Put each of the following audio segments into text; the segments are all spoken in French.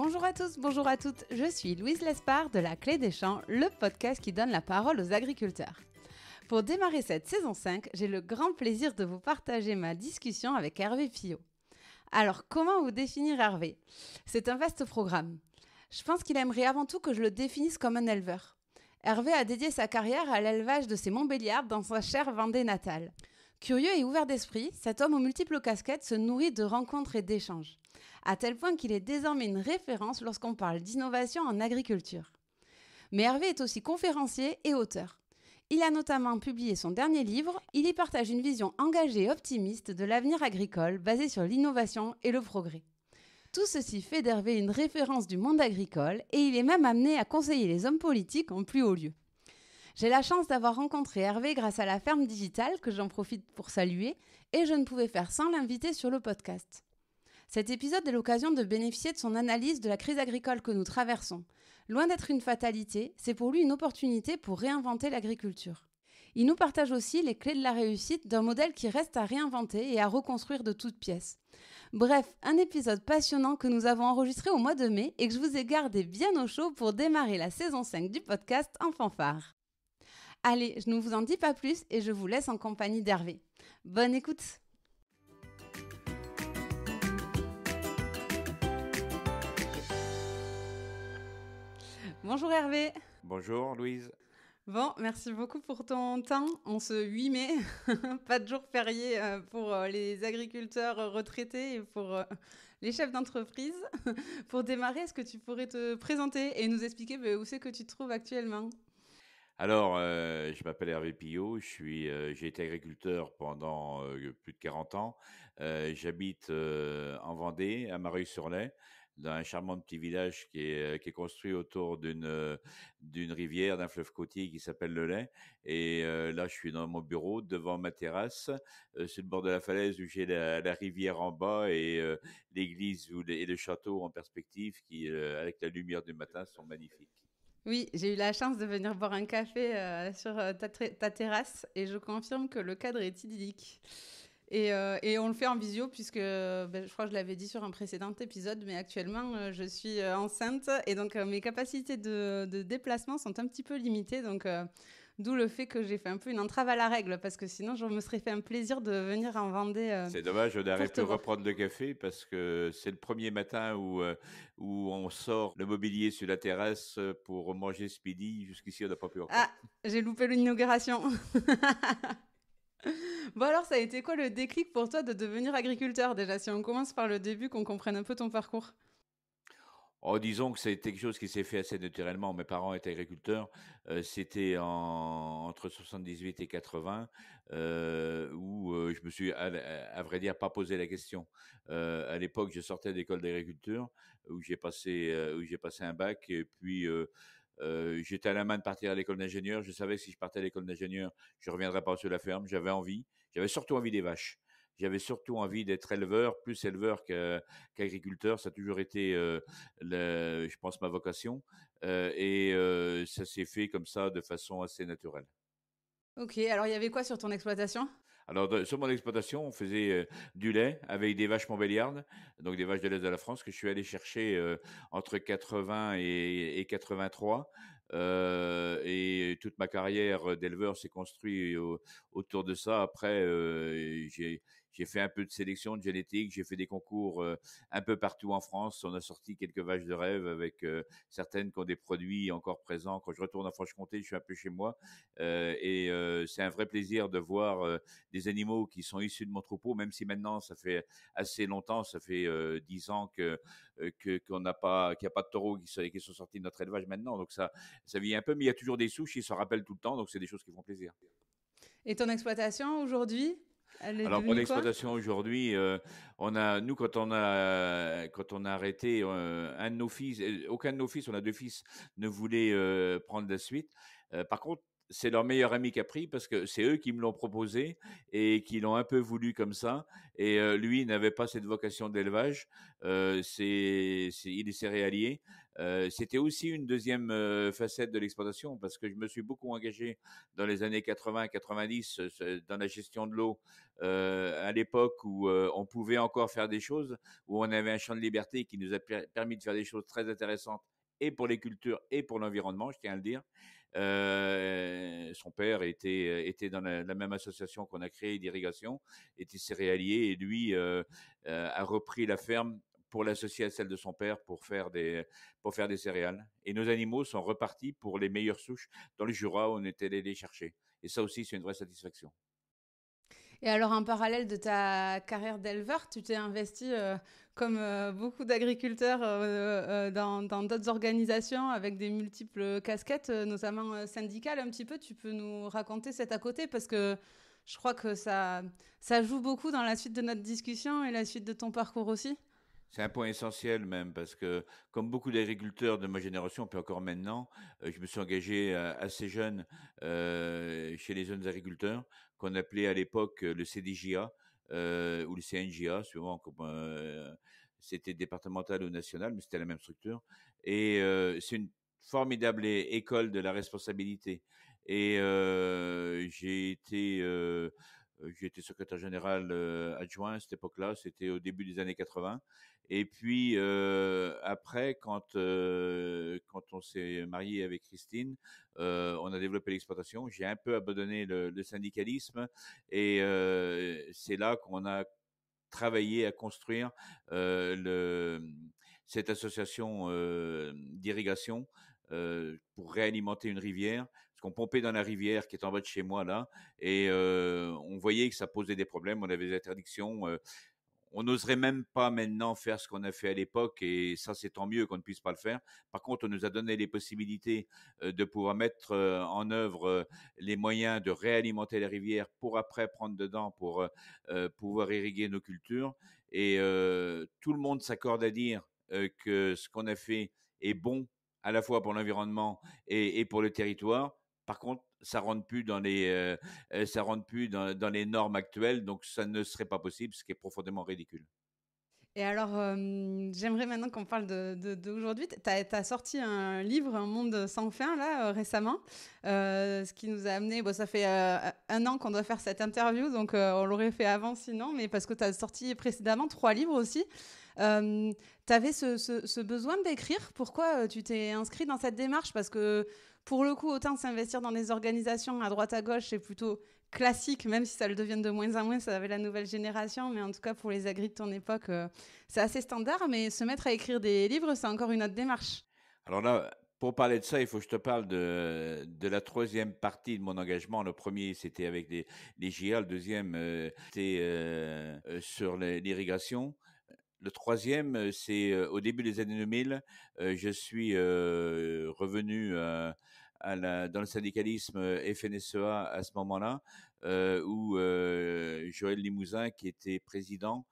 Bonjour à tous, bonjour à toutes, je suis Louise Lespard de La Clé des Champs, le podcast qui donne la parole aux agriculteurs. Pour démarrer cette saison 5, j'ai le grand plaisir de vous partager ma discussion avec Hervé Pillot. Alors, comment vous définir Hervé ? C'est un vaste programme. Je pense qu'il aimerait avant tout que je le définisse comme un éleveur. Hervé a dédié sa carrière à l'élevage de ses Montbéliardes dans sa chère Vendée natale. Curieux et ouvert d'esprit, cet homme aux multiples casquettes se nourrit de rencontres et d'échanges, à tel point qu'il est désormais une référence lorsqu'on parle d'innovation en agriculture. Mais Hervé est aussi conférencier et auteur. Il a notamment publié son dernier livre, il y partage une vision engagée et optimiste de l'avenir agricole basée sur l'innovation et le progrès. Tout ceci fait d'Hervé une référence du monde agricole et il est même amené à conseiller les hommes politiques en plus haut lieu. J'ai la chance d'avoir rencontré Hervé grâce à la ferme digitale que j'en profite pour saluer et je ne pouvais faire sans l'inviter sur le podcast. Cet épisode est l'occasion de bénéficier de son analyse de la crise agricole que nous traversons. Loin d'être une fatalité, c'est pour lui une opportunité pour réinventer l'agriculture. Il nous partage aussi les clés de la réussite d'un modèle qui reste à réinventer et à reconstruire de toutes pièces. Bref, un épisode passionnant que nous avons enregistré au mois de mai et que je vous ai gardé bien au chaud pour démarrer la saison 5 du podcast en fanfare. Allez, je ne vous en dis pas plus et je vous laisse en compagnie d'Hervé. Bonne écoute! Bonjour Hervé. Bonjour Louise. Bon, merci beaucoup pour ton temps. En ce 8 mai, pas de jour férié pour les agriculteurs retraités et pour les chefs d'entreprise. Pour démarrer, est-ce que tu pourrais te présenter et nous expliquer où c'est que tu te trouves actuellement ? Alors, je m'appelle Hervé Pillot, j'ai été agriculteur pendant plus de 40 ans. J'habite en Vendée, à Mareuil-sur-Lay, dans un charmant petit village qui est construit autour d'une rivière, d'un fleuve côtier qui s'appelle le Lay. Et là, je suis dans mon bureau, devant ma terrasse, sur le bord de la falaise où j'ai la rivière en bas et l'église et le château en perspective qui, avec la lumière du matin, sont magnifiques. Oui, j'ai eu la chance de venir boire un café sur ta terrasse et je confirme que le cadre est idyllique. Et on le fait en visio puisque je crois que je l'avais dit sur un précédent épisode, mais actuellement je suis enceinte et donc mes capacités de déplacement sont un petit peu limitées. Donc d'où le fait que j'ai fait un peu une entrave à la règle parce que sinon je me serais fait un plaisir de venir en Vendée. C'est dommage, on n'arrive plus à reprendre le café parce que c'est le premier matin où on sort le mobilier sur la terrasse pour manger ce midi. Jusqu'ici, on n'a pas pu encore. Ah, j'ai loupé l'inauguration. Bon alors, ça a été quoi le déclic pour toi de devenir agriculteur déjà, si on commence par le début, qu'on comprenne un peu ton parcours? Oh, disons que c'est quelque chose qui s'est fait assez naturellement. Mes parents étaient agriculteurs. C'était entre 78 et 80, où je me suis, à vrai dire, pas posé la question. À l'époque, je sortais d'école d'agriculture, où j'ai passé un bac, et puis j'étais à la main de partir à l'école d'ingénieur. Je savais que si je partais à l'école d'ingénieur, je reviendrais pas sur la ferme. J'avais surtout envie des vaches. J'avais surtout envie d'être éleveur, plus éleveur qu'agriculteur. Ça a toujours été, je pense, ma vocation. Et ça s'est fait comme ça, de façon assez naturelle. Ok, alors il y avait quoi sur ton exploitation? Alors, sur mon exploitation, on faisait du lait avec des vaches Montbéliardes, donc des vaches de l'Est de la France, que je suis allé chercher entre 80 et 83. Et toute ma carrière d'éleveur s'est construite autour de ça. Après, j'ai fait un peu de sélection de génétique, j'ai fait des concours un peu partout en France. On a sorti quelques vaches de rêve avec certaines qui ont des produits encore présents. Quand je retourne en Franche-Comté, je suis un peu chez moi. C'est un vrai plaisir de voir des animaux qui sont issus de mon troupeau, même si maintenant ça fait assez longtemps, ça fait 10 ans qu'on n'a pas, qu'il n'y a pas de taureaux qui sont sortis de notre élevage maintenant. Donc ça vit un peu, mais il y a toujours des souches, ils se rappellent tout le temps, donc c'est des choses qui font plaisir. Et ton exploitation aujourd'hui, elle est Alors pour devenue quoi? l'exploitation aujourd'hui, nous quand on a arrêté un de nos fils, aucun de nos fils, on a deux fils, ne voulait prendre la suite. Par contre, c'est leur meilleur ami qui a pris parce que c'est eux qui me l'ont proposé et qui l'ont un peu voulu comme ça. Et lui n'avait pas cette vocation d'élevage. Il est céréalier. C'était aussi une deuxième facette de l'exploitation parce que je me suis beaucoup engagé dans les années 80-90 dans la gestion de l'eau à l'époque où on pouvait encore faire des choses, où on avait un champ de liberté qui nous a permis de faire des choses très intéressantes et pour les cultures et pour l'environnement, je tiens à le dire. Son père était dans la même association qu'on a créée d'irrigation, était céréalier et lui a repris la ferme pour l'associer à celle de son père pour faire des céréales. Et nos animaux sont repartis pour les meilleures souches dans le Jura où on était allé les chercher. Et ça aussi, c'est une vraie satisfaction. Et alors, en parallèle de ta carrière d'éleveur, tu t'es investi, comme beaucoup d'agriculteurs, dans d'autres organisations avec des multiples casquettes, notamment syndicales un petit peu. Tu peux nous raconter cet à côté parce que je crois que ça joue beaucoup dans la suite de notre discussion et la suite de ton parcours aussi. C'est un point essentiel même parce que, comme beaucoup d'agriculteurs de ma génération, puis encore maintenant, je me suis engagé assez jeune chez les jeunes agriculteurs, qu'on appelait à l'époque le CDJA ou le CNJA, suivant comme c'était départemental ou national, mais c'était la même structure. Et c'est une formidable école de la responsabilité. Et j'ai été secrétaire général adjoint à cette époque-là, c'était au début des années 80. Et puis après, quand on s'est marié avec Christine, on a développé l'exploitation. J'ai un peu abandonné le syndicalisme et c'est là qu'on a travaillé à construire cette association d'irrigation pour réalimenter une rivière. Parce qu'on pompait dans la rivière qui est en bas de chez moi là, et on voyait que ça posait des problèmes. On avait des interdictions. On n'oserait même pas maintenant faire ce qu'on a fait à l'époque, et ça c'est tant mieux qu'on ne puisse pas le faire. Par contre, on nous a donné les possibilités de pouvoir mettre en œuvre les moyens de réalimenter les rivières pour après prendre dedans pour pouvoir irriguer nos cultures. Et tout le monde s'accorde à dire que ce qu'on a fait est bon à la fois pour l'environnement et pour le territoire. Par contre, ça rentre plus dans les normes actuelles, donc ça ne serait pas possible, ce qui est profondément ridicule. Et alors, j'aimerais maintenant qu'on parle d'aujourd'hui. Tu as sorti un livre, Un monde sans fin, là, récemment. Ce qui nous a amené, bon, ça fait 1 an qu'on doit faire cette interview, donc on l'aurait fait avant sinon, mais parce que tu as sorti précédemment 3 livres aussi. Tu avais ce besoin d'écrire. Pourquoi tu t'es inscrit dans cette démarche? Parce que pour le coup, autant s'investir dans des organisations à droite à gauche, c'est plutôt classique, même si ça le devient de moins en moins, ça avait la nouvelle génération, mais en tout cas pour les agris de ton époque, c'est assez standard, mais se mettre à écrire des livres, c'est encore une autre démarche. Alors là, pour parler de ça, il faut que je te parle de la troisième partie de mon engagement. Le premier, c'était avec les JA. Le deuxième, c'était sur l'irrigation. Le troisième, c'est au début des années 2000, je suis revenu dans le syndicalisme FNSEA à ce moment-là, où Joël Limousin, qui était président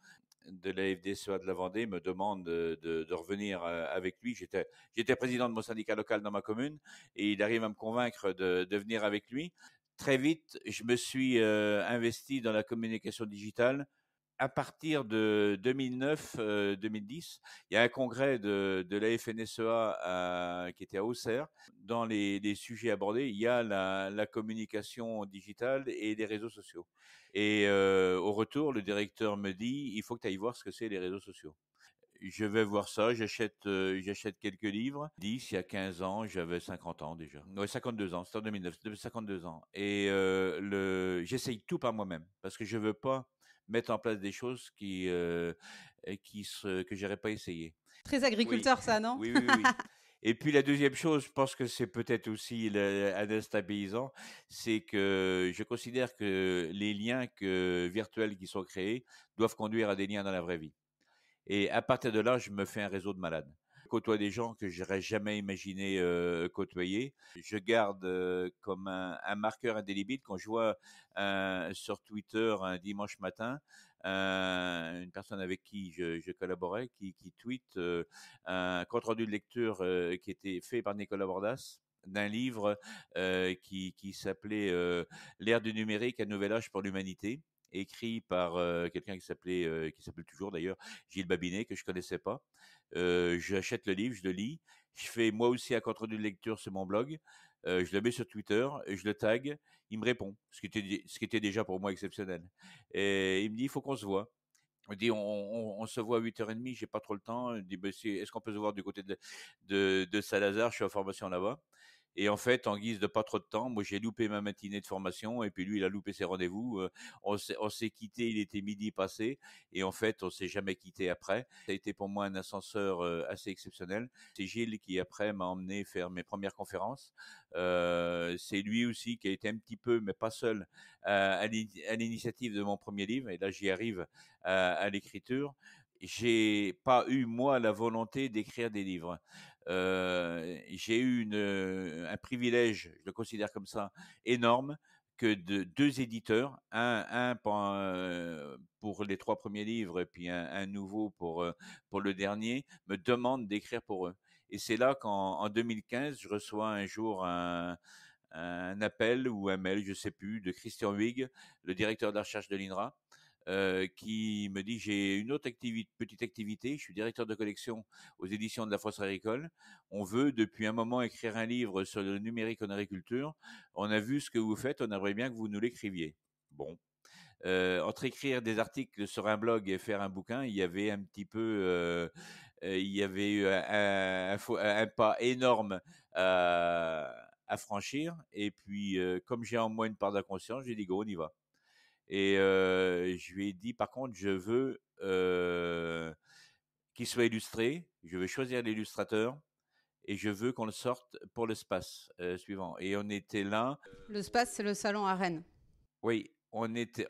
de la FDSEA de la Vendée, me demande de revenir avec lui. J'étais président de mon syndicat local dans ma commune et il arrive à me convaincre de venir avec lui. Très vite, je me suis investi dans la communication digitale à partir de 2009-2010, il y a un congrès de la FNSEA qui était à Auxerre. Dans les sujets abordés, il y a la communication digitale et les réseaux sociaux. Et au retour, le directeur me dit, il faut que tu ailles voir ce que c'est les réseaux sociaux. Je vais voir ça, j'achète quelques livres. Il y a 15 ans, j'avais 50 ans déjà. Ouais, 52 ans, c'était en 2009, c'était 52 ans. Et j'essaye tout par moi-même parce que je veux pas mettre en place des choses que j'aurais pas essayé. Très Oui, agriculteur, ça, non? oui, oui, oui. Et puis la deuxième chose, je pense que c'est peut-être aussi un instinct paysan, c'est que je considère que les liens virtuels qui sont créés doivent conduire à des liens dans la vraie vie. Et à partir de là, je me fais un réseau de malades. Je côtoie des gens que j'aurais jamais imaginé côtoyer. Je garde comme un marqueur indélébile quand je vois sur Twitter un dimanche matin une personne avec qui je collaborais qui tweet un compte rendu de lecture qui était fait par Nicolas Bordas d'un livre qui s'appelait L'ère du numérique, un nouvel âge pour l'humanité, écrit par quelqu'un qui s'appelle toujours d'ailleurs Gilles Babinet, que je connaissais pas. J'achète le livre, je le lis, je fais moi aussi un compte rendu de lecture sur mon blog, je le mets sur Twitter, je le tag, il me répond, ce qui était déjà pour moi exceptionnel. Et il me dit, il faut qu'on se voit. On dit, on se voit à 8h30, j'ai pas trop le temps. Il dit, bah, est-ce qu'on peut se voir du côté de Saint-Lazare, je suis en formation là-bas. Et en fait, en guise de pas trop de temps, moi j'ai loupé ma matinée de formation et puis lui il a loupé ses rendez-vous. On s'est quitté, il était midi passé et en fait on s'est jamais quitté après. Ça a été pour moi un ascenseur assez exceptionnel. C'est Gilles qui après m'a emmené faire mes premières conférences. C'est lui aussi qui a été un petit peu, mais pas seul, à l'initiative de mon premier livre. Et là j'y arrive à l'écriture. J'ai pas eu moi la volonté d'écrire des livres. J'ai eu un privilège, je le considère comme ça, énorme, que de deux éditeurs, un pour les 3 premiers livres et puis un nouveau pour le dernier, me demandent d'écrire pour eux. Et c'est là qu'en 2015, je reçois un jour un appel ou un mail, je sais plus, de Christian Huyghe, le directeur de la recherche de l'INRA, qui me dit: j'ai une autre petite activité, je suis directeur de collection aux éditions de la Fosse agricole. On veut depuis un moment écrire un livre sur le numérique en agriculture. On a vu ce que vous faites, on aimerait bien que vous nous l'écriviez. Bon, entre écrire des articles sur un blog et faire un bouquin, il y avait un petit peu, il y avait eu un pas énorme à franchir. Et puis, comme j'ai en moi une part d'inconscience, j'ai dit go, on y va. Et je lui ai dit, par contre, je veux qu'il soit illustré, je veux choisir l'illustrateur et je veux qu'on le sorte pour l'espace suivant. Et on était là. Le SPACE, c'est le salon à Rennes. Oui, on était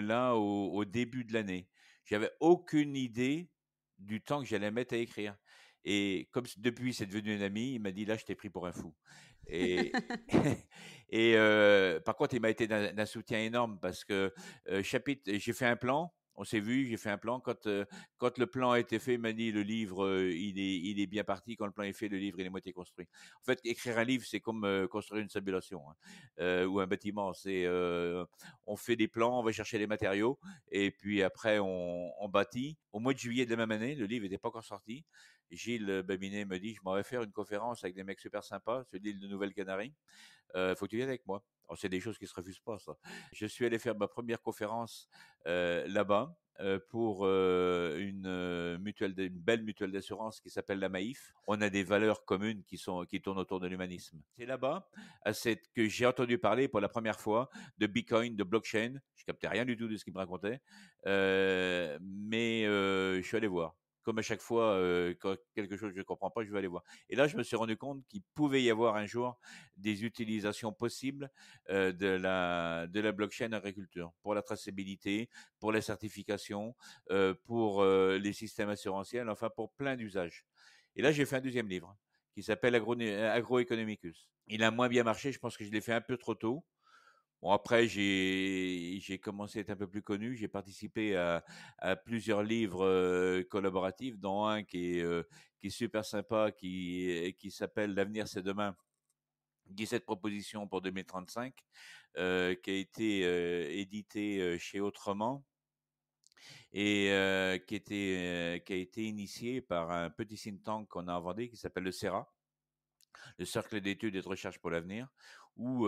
là au début de l'année. J'avais aucune idée du temps que j'allais mettre à écrire. Et comme depuis c'est devenu un ami, il m'a dit là je t'ai pris pour un fou. Et et par contre il m'a été d'un soutien énorme parce que j'ai fait un plan. On s'est vu, j'ai fait un plan. Quand le plan a été fait, il m'a dit le livre, il est bien parti. Quand le plan est fait, le livre, il est moitié construit. En fait, écrire un livre, c'est comme construire une simulation, hein, ou un bâtiment. On fait des plans, on va chercher les matériaux, et puis après, on bâtit. Au mois de juillet de la même année, le livre n'était pas encore sorti. Gilles Babinet me dit, je m'en vais faire une conférence avec des mecs super sympas sur l'île de Nouvelle-Canarie. Faut que tu viennes avec moi. Alors, c'est des choses qui se refusent pas, ça. Je suis allé faire ma première conférence là-bas pour une belle mutuelle d'assurance qui s'appelle la Maïf. On a des valeurs communes qui tournent autour de l'humanisme. C'est là-bas que j'ai entendu parler pour la première fois de Bitcoin, de blockchain. Je captais rien du tout de ce qu'il me racontait, mais je suis allé voir. Comme à chaque fois, quand quelque chose que je ne comprends pas, je vais aller voir. Et là, je me suis rendu compte qu'il pouvait y avoir un jour des utilisations possibles de la blockchain en agriculture, pour la traçabilité, pour la certification, pour les systèmes assurantiels, enfin pour plein d'usages. Et là, j'ai fait un deuxième livre qui s'appelle Agroeconomicus. Il a moins bien marché, je pense que je l'ai fait un peu trop tôt. Bon, après, j'ai commencé à être un peu plus connu. J'ai participé à plusieurs livres collaboratifs, dont un qui est super sympa, qui s'appelle L'avenir, c'est demain. 17 propositions pour 2035, qui a été édité chez Autrement et qui a été initié par un petit think tank qu'on a en Vendée qui s'appelle le CERA, le Cercle d'études et de recherche pour l'avenir, où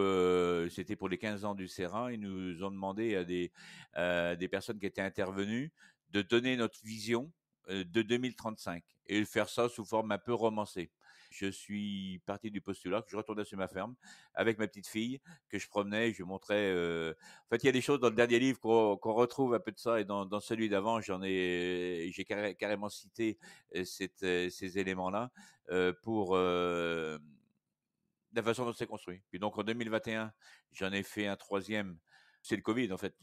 c'était pour les 15 ans du CERA. Ils nous ont demandé à des personnes qui étaient intervenues de donner notre vision de 2035 et de faire ça sous forme un peu romancée. Je suis parti du postulat que je retournais sur ma ferme avec ma petite fille, que je promenais, je montrais. En fait, il y a des choses dans le dernier livre qu'on retrouve un peu de ça, et dans celui d'avant, j'ai carrément cité ces éléments-là pour la façon dont c'est construit. Puis donc en 2021, j'en ai fait un troisième. C'est le Covid en fait.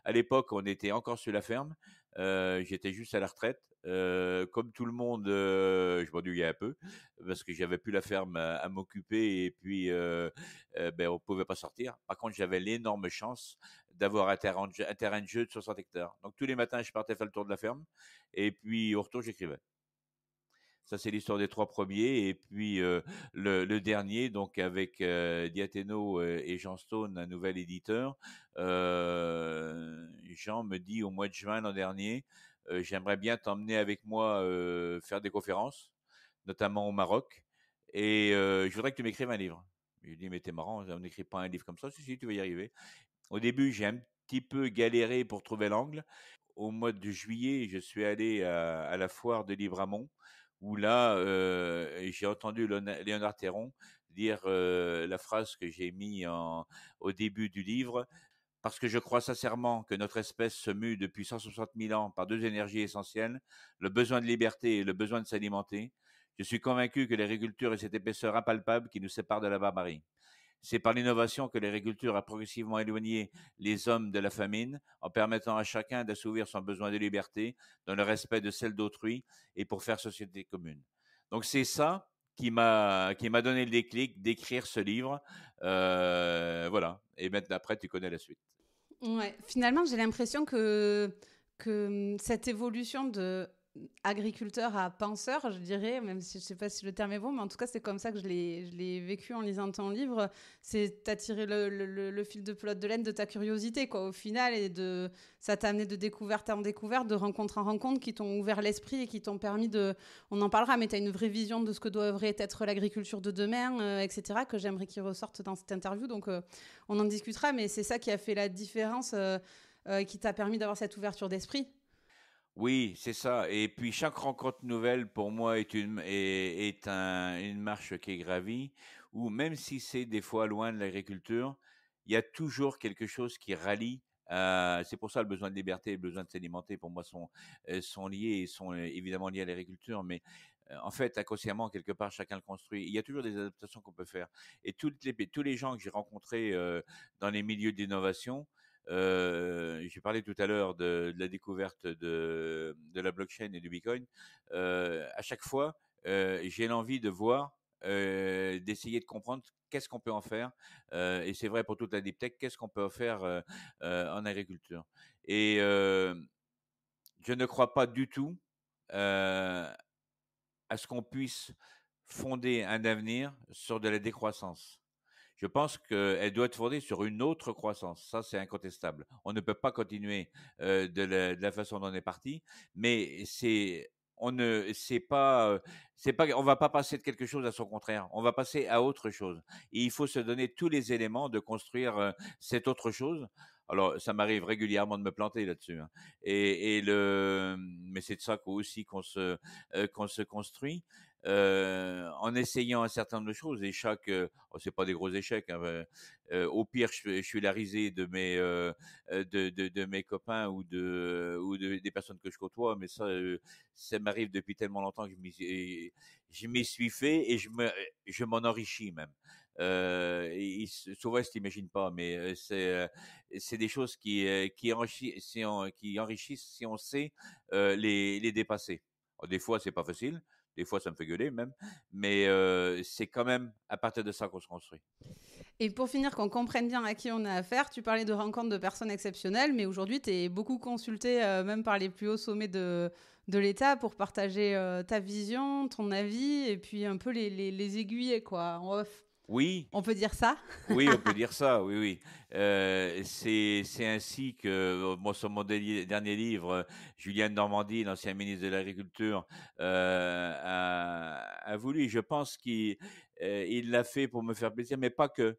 À l'époque, on était encore sur la ferme. J'étais juste à la retraite. Comme tout le monde, je m'ennuyais un peu parce que j'avais plus la ferme à m'occuper et puis on pouvait pas sortir. Par contre, j'avais l'énorme chance d'avoir un terrain de jeu de 60 hectares. Donc tous les matins, je partais faire le tour de la ferme et puis au retour, j'écrivais. Ça, c'est l'histoire des 3 premiers. Et puis, le dernier, donc avec Diathéno et Jean Stone, un nouvel éditeur. Jean me dit au mois de juin l'an dernier, j'aimerais bien t'emmener avec moi faire des conférences, notamment au Maroc, et je voudrais que tu m'écrives un livre. Je lui dis, mais t'es marrant, on n'écrit pas un livre comme ça. Si, tu vas y arriver. Au début, j'ai un petit peu galéré pour trouver l'angle. Au mois de juillet, je suis allé à la foire de Libramont, où là, j'ai entendu Léonard Théron dire la phrase que j'ai mis au début du livre. Parce que je crois sincèrement que notre espèce se mue depuis 160 000 ans par deux énergies essentielles, le besoin de liberté et le besoin de s'alimenter. Je suis convaincu que l'agriculture est cette épaisseur impalpable qui nous sépare de la barbarie. C'est par l'innovation que l'agriculture a progressivement éloigné les hommes de la famine, en permettant à chacun d'assouvir son besoin de liberté, dans le respect de celle d'autrui et pour faire société commune. Donc c'est ça qui m'a donné le déclic d'écrire ce livre. Voilà. Et maintenant, après, tu connais la suite. Ouais, finalement, j'ai l'impression que cette évolution de agriculteur à penseur, je dirais, même si je ne sais pas si le terme est bon, mais en tout cas, c'est comme ça que je l'ai vécu en lisant ton livre. C'est t'as tiré le fil de pelote de laine de ta curiosité, quoi, au final, ça t'a amené de découverte en découverte, de rencontre en rencontre, qui t'ont ouvert l'esprit et qui t'ont permis on en parlera, mais tu as une vraie vision de ce que devrait être l'agriculture de demain, etc., que j'aimerais qu'il ressorte dans cette interview. Donc, on en discutera, mais c'est ça qui a fait la différence, qui t'a permis d'avoir cette ouverture d'esprit. Oui, c'est ça. Et puis chaque rencontre nouvelle pour moi une marche qui est gravie, où même si c'est des fois loin de l'agriculture, il y a toujours quelque chose qui rallie. C'est pour ça le besoin de liberté et le besoin de s'alimenter pour moi sont liés et sont évidemment liés à l'agriculture. Mais en fait, inconsciemment, quelque part, chacun le construit. Il y a toujours des adaptations qu'on peut faire. Et tous les gens que j'ai rencontrés dans les milieux d'innovation, j'ai parlé tout à l'heure de la découverte de la blockchain et du Bitcoin. À chaque fois, j'ai l'envie de voir, d'essayer de comprendre qu'est-ce qu'on peut en faire. Et c'est vrai pour toute la deep tech, qu'est-ce qu'on peut en faire en agriculture. Et je ne crois pas du tout à ce qu'on puisse fonder un avenir sur de la décroissance. Je pense qu'elle doit être fondée sur une autre croissance. Ça, c'est incontestable. On ne peut pas continuer de la façon dont on est parti, mais on va pas passer de quelque chose à son contraire. On va passer à autre chose. Et il faut se donner tous les éléments de construire cette autre chose. Alors, ça m'arrive régulièrement de me planter là-dessus, hein. Mais c'est de ça aussi qu'on se construit en essayant un certain nombre de choses. Et c'est pas des gros échecs, hein, au pire, je suis la risée de mes copains des personnes que je côtoie, mais ça m'arrive depuis tellement longtemps que je m'y suis fait et je m'en enrichis même. Souvent, ils ne s'imaginent pas, mais c'est des choses qui enrichissent si on sait les dépasser. Alors, des fois, c'est pas facile. Des fois, ça me fait gueuler même, mais c'est quand même à partir de ça qu'on se construit. Et pour finir, qu'on comprenne bien à qui on a affaire, tu parlais de rencontres de personnes exceptionnelles, mais aujourd'hui, tu es beaucoup consulté, même par les plus hauts sommets de l'État, pour partager ta vision, ton avis, et puis un peu les aiguiller, quoi, en off. Oui, On peut dire ça? oui, on peut dire ça, oui, oui. C'est ainsi que, moi, sur mon dernier livre, Julien de Normandie, l'ancien ministre de l'Agriculture, a voulu, je pense il l'a fait pour me faire plaisir, mais pas que.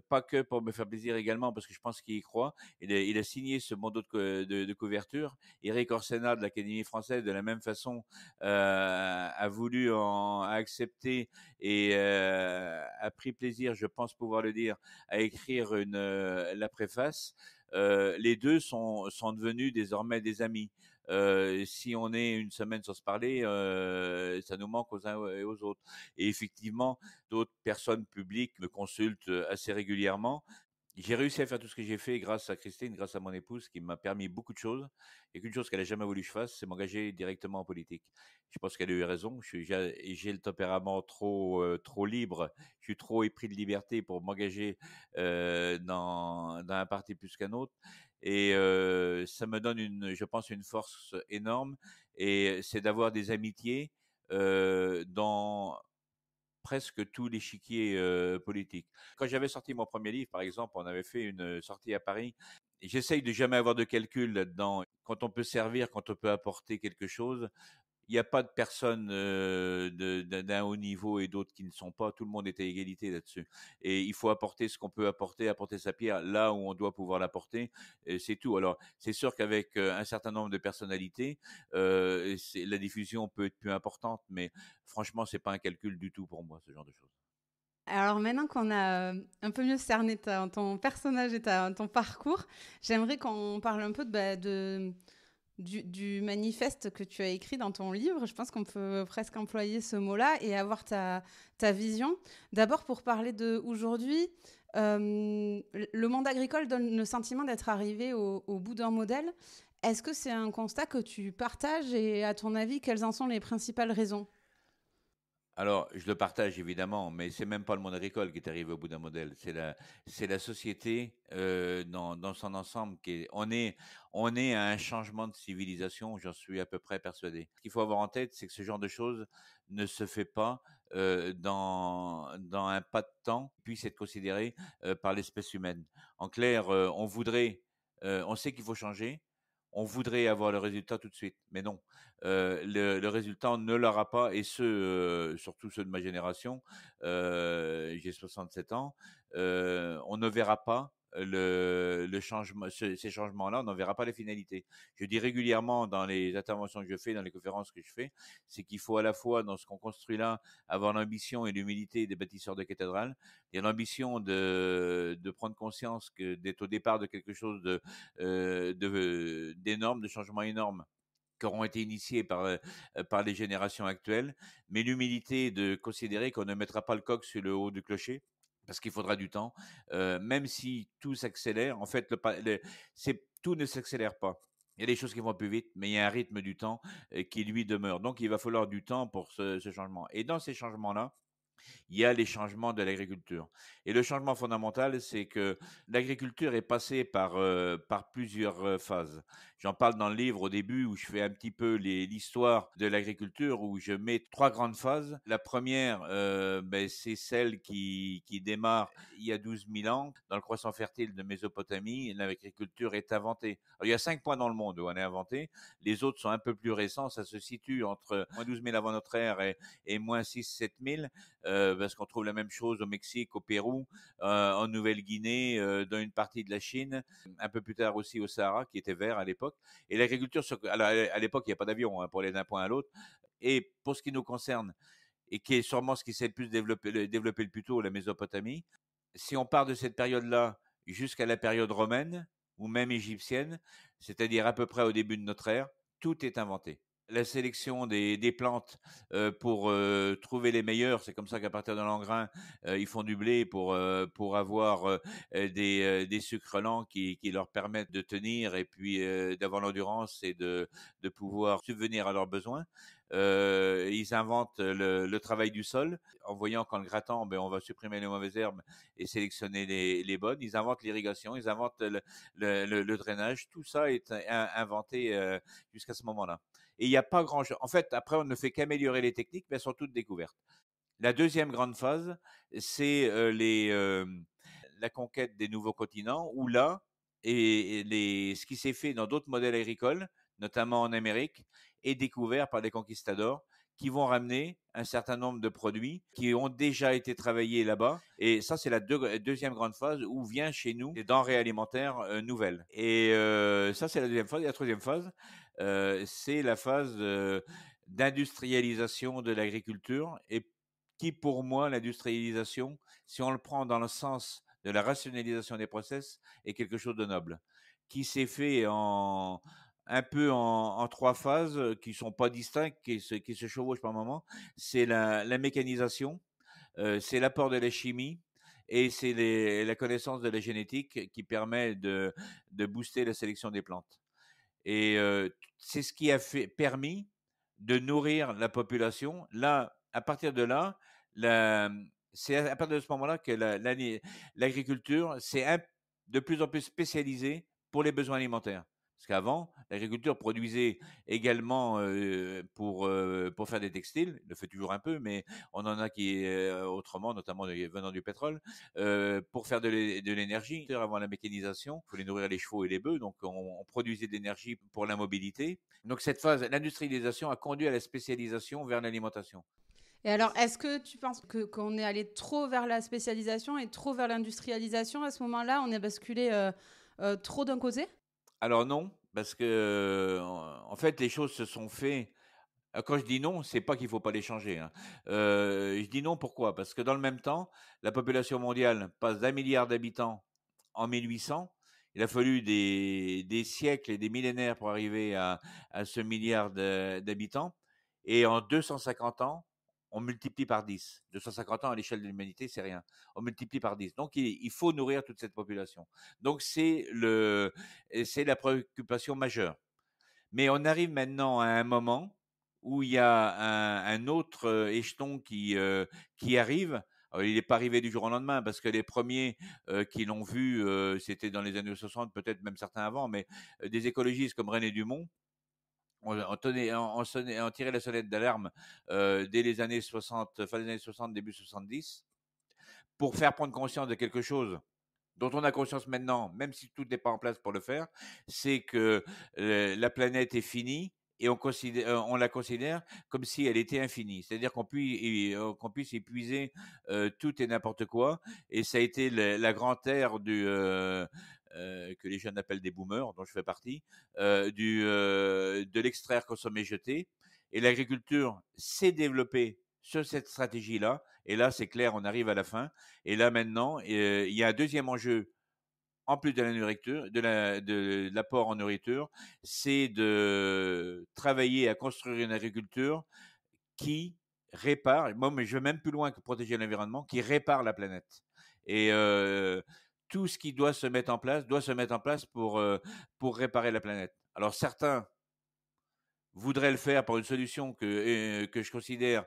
Pas que pour me faire plaisir également, parce que je pense qu'il y croit. Il a signé ce bandeau de couverture. Éric Orsena de l'Académie française, de la même façon, a voulu a accepté et a pris plaisir, je pense pouvoir le dire, à écrire la préface. Les deux sont devenus désormais des amis. Si on est une semaine sans se parler, ça nous manque aux uns et aux autres. Et effectivement, d'autres personnes publiques me consultent assez régulièrement. J'ai réussi à faire tout ce que j'ai fait grâce à Christine, grâce à mon épouse, qui m'a permis beaucoup de choses. Et qu'une chose qu'elle n'a jamais voulu que je fasse, c'est m'engager directement en politique. Je pense qu'elle a eu raison. J'ai le tempérament trop libre. Je suis trop épris de liberté pour m'engager dans un parti plus qu'un autre. Et ça me donne je pense, une force énorme. Et c'est d'avoir des amitiés dans presque tout l'échiquier politique. Quand j'avais sorti mon premier livre, par exemple, on avait fait une sortie à Paris. Et j'essaye de jamais avoir de calcul là-dedans. Quand on peut servir, quand on peut apporter quelque chose, il n'y a pas de personnes d'un haut niveau et d'autres qui ne sont pas. Tout le monde est à égalité là-dessus. Et il faut apporter ce qu'on peut apporter, apporter sa pierre là où on doit pouvoir l'apporter. Et c'est tout. Alors, c'est sûr qu'avec un certain nombre de personnalités, la diffusion peut être plus importante, mais franchement, c'est pas un calcul du tout pour moi, ce genre de choses. Alors maintenant qu'on a un peu mieux cerné ton personnage et ton parcours, j'aimerais qu'on parle un peu du manifeste que tu as écrit dans ton livre. Je pense qu'on peut presque employer ce mot-là et avoir ta vision. D'abord, pour parler d'aujourd'hui, le monde agricole donne le sentiment d'être arrivé au bout d'un modèle. Est-ce que c'est un constat que tu partages et à ton avis, quelles en sont les principales raisons? Alors, je le partage évidemment, mais c'est même pas le monde agricole qui est arrivé au bout d'un modèle. C'est la société dans son ensemble on est à un changement de civilisation. J'en suis à peu près persuadé. Ce qu'il faut avoir en tête, c'est que ce genre de choses ne se fait pas dans un pas de temps qui puisse être considéré par l'espèce humaine. En clair, on sait qu'il faut changer. On voudrait avoir le résultat tout de suite, mais non. Le résultat, on ne l'aura pas, et surtout ceux de ma génération, j'ai 67 ans, on ne verra pas le changement, ces changements-là, on n'en verra pas les finalités. Je dis régulièrement dans les interventions que je fais, dans les conférences que je fais, c'est qu'il faut à la fois, dans ce qu'on construit là, avoir l'ambition et l'humilité des bâtisseurs de cathédrales, et l'ambition de prendre conscience d'être au départ de quelque chose d'énorme, de changements énormes qui auront été initiés par les générations actuelles, mais l'humilité de considérer qu'on ne mettra pas le coq sur le haut du clocher, parce qu'il faudra du temps, même si tout s'accélère. En fait, tout ne s'accélère pas. Il y a des choses qui vont plus vite, mais il y a un rythme du temps qui, lui, demeure. Donc, il va falloir du temps pour ce changement. Et dans ces changements-là, il y a les changements de l'agriculture. Et le changement fondamental, c'est que l'agriculture est passée par plusieurs phases. J'en parle dans le livre au début où je fais un petit peu l'histoire de l'agriculture, où je mets trois grandes phases. La première, c'est celle qui démarre il y a 12 000 ans, dans le croissant fertile de Mésopotamie. L'agriculture est inventée. Alors, il y a 5 points dans le monde où on est inventé. Les autres sont un peu plus récents. Ça se situe entre moins 12 000 avant notre ère et moins 6-7 000, parce qu'on trouve la même chose au Mexique, au Pérou, en Nouvelle-Guinée, dans une partie de la Chine, un peu plus tard aussi au Sahara, qui était vert à l'époque. Et l'agriculture, à l'époque, il n'y a pas d'avion pour aller d'un point à l'autre. Et pour ce qui nous concerne, et qui est sûrement ce qui s'est le plus développé le plus tôt, la Mésopotamie, si on part de cette période-là jusqu'à la période romaine, ou même égyptienne, c'est-à-dire à peu près au début de notre ère, tout est inventé. La sélection des plantes pour trouver les meilleures, c'est comme ça qu'à partir de l'engrain, ils font du blé pour avoir des sucres lents qui leur permettent de tenir et puis d'avoir l'endurance et de pouvoir subvenir à leurs besoins. Ils inventent le travail du sol en voyant qu'en le grattant, on va supprimer les mauvaises herbes et sélectionner les bonnes. Ils inventent l'irrigation, ils inventent le drainage. Tout ça est inventé jusqu'à ce moment-là. Et il n'y a pas grand-chose. En fait, après, on ne fait qu'améliorer les techniques, mais elles sont toutes découvertes. La deuxième grande phase, c'est la conquête des nouveaux continents, où là, ce qui s'est fait dans d'autres modèles agricoles, notamment en Amérique, est découvert par les conquistadors qui vont ramener un certain nombre de produits qui ont déjà été travaillés là-bas. Et ça, c'est la deuxième grande phase où vient chez nous des denrées alimentaires nouvelles. Et ça, c'est la deuxième phase. Et la troisième phase, c'est la phase d'industrialisation de l'agriculture. Et qui, pour moi, l'industrialisation, si on le prend dans le sens de la rationalisation des process, est quelque chose de noble, qui s'est fait un peu en trois phases qui sont pas distinctes, qui se chevauchent par moments. C'est la mécanisation, c'est l'apport de la chimie, et c'est la connaissance de la génétique qui permet de booster la sélection des plantes. Et c'est ce qui a permis de nourrir la population. Là, à partir de là, c'est à partir de ce moment-là que l'agriculture s'est de plus en plus spécialisée pour les besoins alimentaires. Parce qu'avant, l'agriculture produisait également pour faire des textiles, il le fait toujours un peu, mais on en a qui autrement, notamment venant du pétrole, pour faire de l'énergie. Avant la mécanisation, il fallait nourrir les chevaux et les bœufs, donc on produisait de l'énergie pour la mobilité. Donc cette phase, l'industrialisation a conduit à la spécialisation vers l'alimentation. Et alors, est-ce que tu penses qu'on est allé trop vers la spécialisation et trop vers l'industrialisation à ce moment-là? On est basculé trop d'un côté? Alors non, parce que en fait les choses se sont faites. Quand je dis non, c'est pas qu'il faut pas les changer, hein. Je dis non pourquoi? Parce que dans le même temps, la population mondiale passe d'1 milliard d'habitants en 1800. Il a fallu des siècles et des millénaires pour arriver à ce milliard d'habitants. Et en 250 ans, on multiplie par 10. 250 ans à l'échelle de l'humanité, c'est rien. On multiplie par 10. Donc il faut nourrir toute cette population. Donc c'est la préoccupation majeure. Mais on arrive maintenant à un moment où il y a un autre échelon qui arrive. Alors, il n'est pas arrivé du jour au lendemain parce que les premiers qui l'ont vu, c'était dans les années 60, peut-être même certains avant, mais des écologistes comme René Dumont on tirait la sonnette d'alarme dès les années 60, fin des années 60, début 70, pour faire prendre conscience de quelque chose dont on a conscience maintenant, même si tout n'est pas en place pour le faire, c'est que la planète est finie et on la considère comme si elle était infinie. C'est-à-dire qu'on puisse épuiser tout et n'importe quoi. Et ça a été la grande ère que les jeunes appellent des boomers, dont je fais partie, de l'extraire, consommer, jeter. Et l'agriculture s'est développée sur cette stratégie-là. Et là, c'est clair, on arrive à la fin. Et là, maintenant, il y a un deuxième enjeu, en plus de la nourriture, de l'apport en nourriture, c'est de travailler à construire une agriculture qui répare, moi, mais je vais même plus loin que protéger l'environnement, qui répare la planète. Et tout ce qui doit se mettre en place pour réparer la planète. Alors certains voudraient le faire par une solution que je considère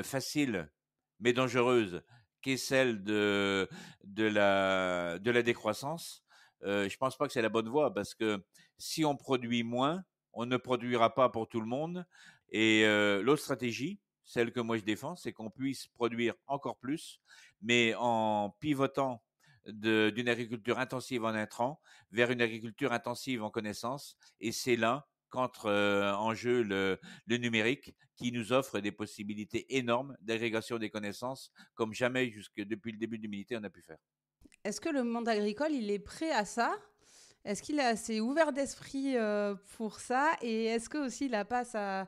facile mais dangereuse, qui est celle de la décroissance. Je ne pense pas que c'est la bonne voie parce que si on produit moins, on ne produira pas pour tout le monde. Et l'autre stratégie, celle que moi je défends, c'est qu'on puisse produire encore plus, mais en pivotant d'une agriculture intensive en intrants vers une agriculture intensive en connaissances. Et c'est là qu'entre en jeu le numérique qui nous offre des possibilités énormes d'agrégation des connaissances comme jamais jusque depuis le début de l'humanité on a pu faire. Est-ce que le monde agricole, il est prêt à ça? Est-ce qu'il est assez ouvert d'esprit pour ça? Et est-ce que aussi il n'a pas sa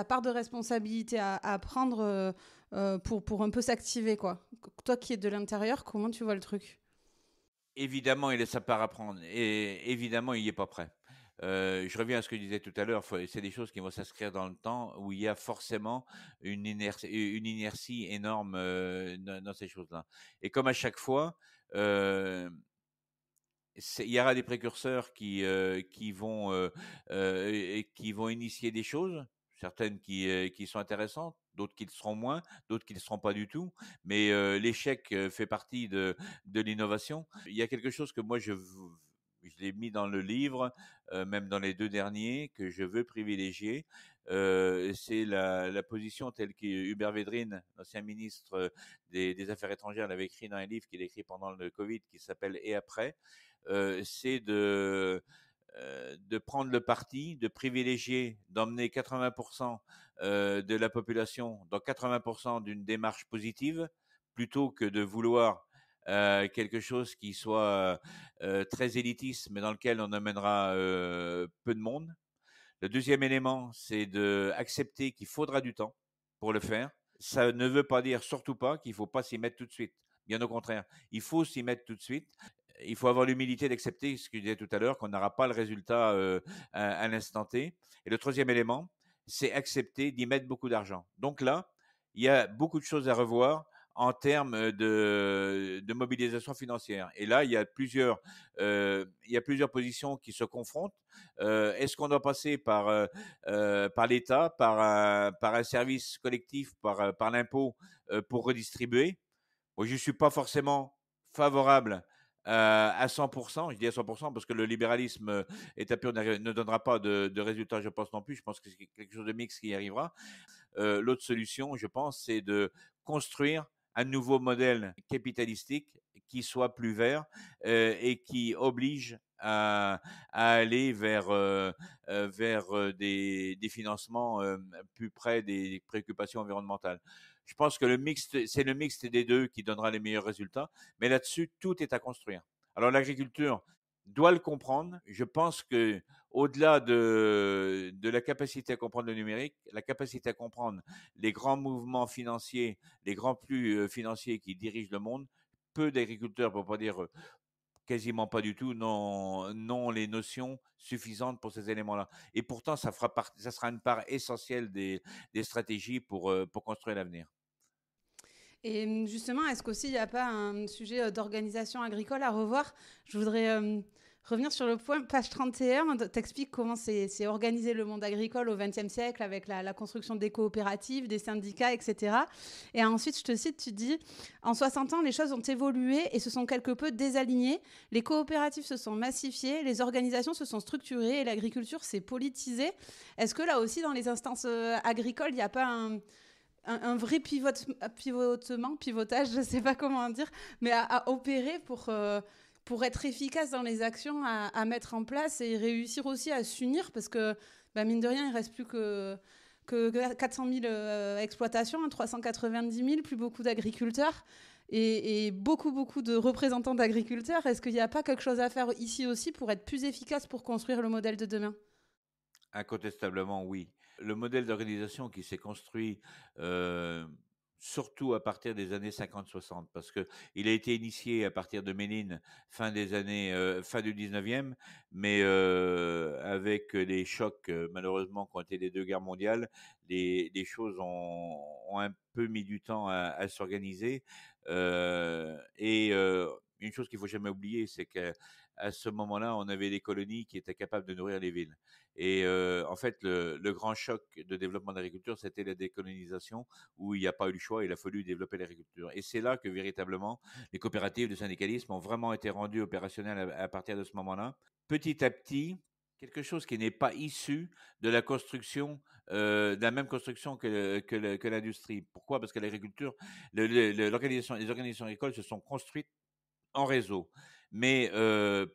part de responsabilité à prendre pour un peu s'activer, quoi? Toi qui es de l'intérieur, comment tu vois le truc? Évidemment, il a sa part à prendre et évidemment, il n'y est pas prêt. Je reviens à ce que je disais tout à l'heure, c'est des choses qui vont s'inscrire dans le temps où il y a forcément une inertie énorme dans ces choses-là. Et comme à chaque fois, euh, il y aura des précurseurs qui vont initier des choses, certaines qui sont intéressantes, d'autres qui le seront moins, d'autres qui ne le seront pas du tout. Mais l'échec fait partie de l'innovation. Il y a quelque chose que moi je l'ai mis dans le livre, même dans les deux derniers, que je veux privilégier. C'est la position telle que Hubert Védrine, l'ancien ministre des Affaires étrangères, l'avait écrit dans un livre qu'il a écrit pendant le Covid qui s'appelle Et après. C'est de prendre le parti, de privilégier, d'emmener 80% de la population dans 80% d'une démarche positive, plutôt que de vouloir quelque chose qui soit très élitiste, mais dans lequel on amènera peu de monde. Le deuxième élément, c'est d'accepter qu'il faudra du temps pour le faire. Ça ne veut pas dire surtout pas qu'il ne faut pas s'y mettre tout de suite. Bien au contraire, il faut s'y mettre tout de suite. Il faut avoir l'humilité d'accepter ce que je disais tout à l'heure, qu'on n'aura pas le résultat à l'instant T. Et le troisième élément, c'est accepter d'y mettre beaucoup d'argent. Donc là, il y a beaucoup de choses à revoir en termes de mobilisation financière. Et là, il y a plusieurs positions qui se confrontent. Est-ce qu'on doit passer par l'État, par un service collectif, par l'impôt pour redistribuer? Moi, je ne suis pas forcément favorable à 100%. Je dis à 100% parce que le libéralisme état pur ne donnera pas de résultats, je pense non plus. Je pense que c'est quelque chose de mixte qui y arrivera. L'autre solution, je pense, c'est de construire un nouveau modèle capitalistique qui soit plus vert et qui oblige à aller vers des financements plus près des préoccupations environnementales. Je pense que c'est le mixte des deux qui donnera les meilleurs résultats, mais là-dessus, tout est à construire. Alors l'agriculture doit le comprendre. Je pense que au-delà de la capacité à comprendre le numérique, la capacité à comprendre les grands mouvements financiers, les grands flux financiers qui dirigent le monde, peu d'agriculteurs, pour ne pas dire quasiment pas du tout, n'ont les notions suffisantes pour ces éléments-là. Et pourtant, ça sera une part essentielle des stratégies pour construire l'avenir. Et justement, est-ce qu'aussi il n'y a pas un sujet d'organisation agricole à revoir? Je voudrais revenir sur le point, page 31, t'expliques comment c'est organisé le monde agricole au XXe siècle avec la construction des coopératives, des syndicats, etc. Et ensuite, je te cite, tu dis, en 60 ans, les choses ont évolué et se sont quelque peu désalignées. Les coopératives se sont massifiées, les organisations se sont structurées et l'agriculture s'est politisée. Est-ce que là aussi, dans les instances agricoles, il n'y a pas un vrai pivotage, je ne sais pas comment dire, mais à opérer pour être efficace dans les actions à mettre en place et réussir aussi à s'unir parce que, mine de rien, il ne reste plus que 400 000 exploitations, 390 000, plus beaucoup d'agriculteurs et beaucoup, beaucoup de représentants d'agriculteurs. Est-ce qu'il n'y a pas quelque chose à faire ici aussi pour être plus efficace pour construire le modèle de demain? Incontestablement, oui. Le modèle d'organisation qui s'est construit surtout à partir des années 50-60, parce qu'il a été initié à partir de Ménine, fin du 19e, mais avec les chocs, malheureusement, qui ont été les deux guerres mondiales, les choses ont un peu mis du temps à s'organiser. Une chose qu'il ne faut jamais oublier, c'est qu'à ce moment-là, on avait des colonies qui étaient capables de nourrir les villes. Et en fait, le grand choc de développement de l'agriculture, c'était la décolonisation, où il n'y a pas eu le choix, il a fallu développer l'agriculture. Et c'est là que véritablement, les coopératives, le syndicalisme ont vraiment été rendus opérationnels à partir de ce moment-là. Petit à petit, quelque chose qui n'est pas issu de la construction, de la même construction que l'industrie. Pourquoi? Parce que l'agriculture, les organisations agricoles se sont construites en réseau. Mais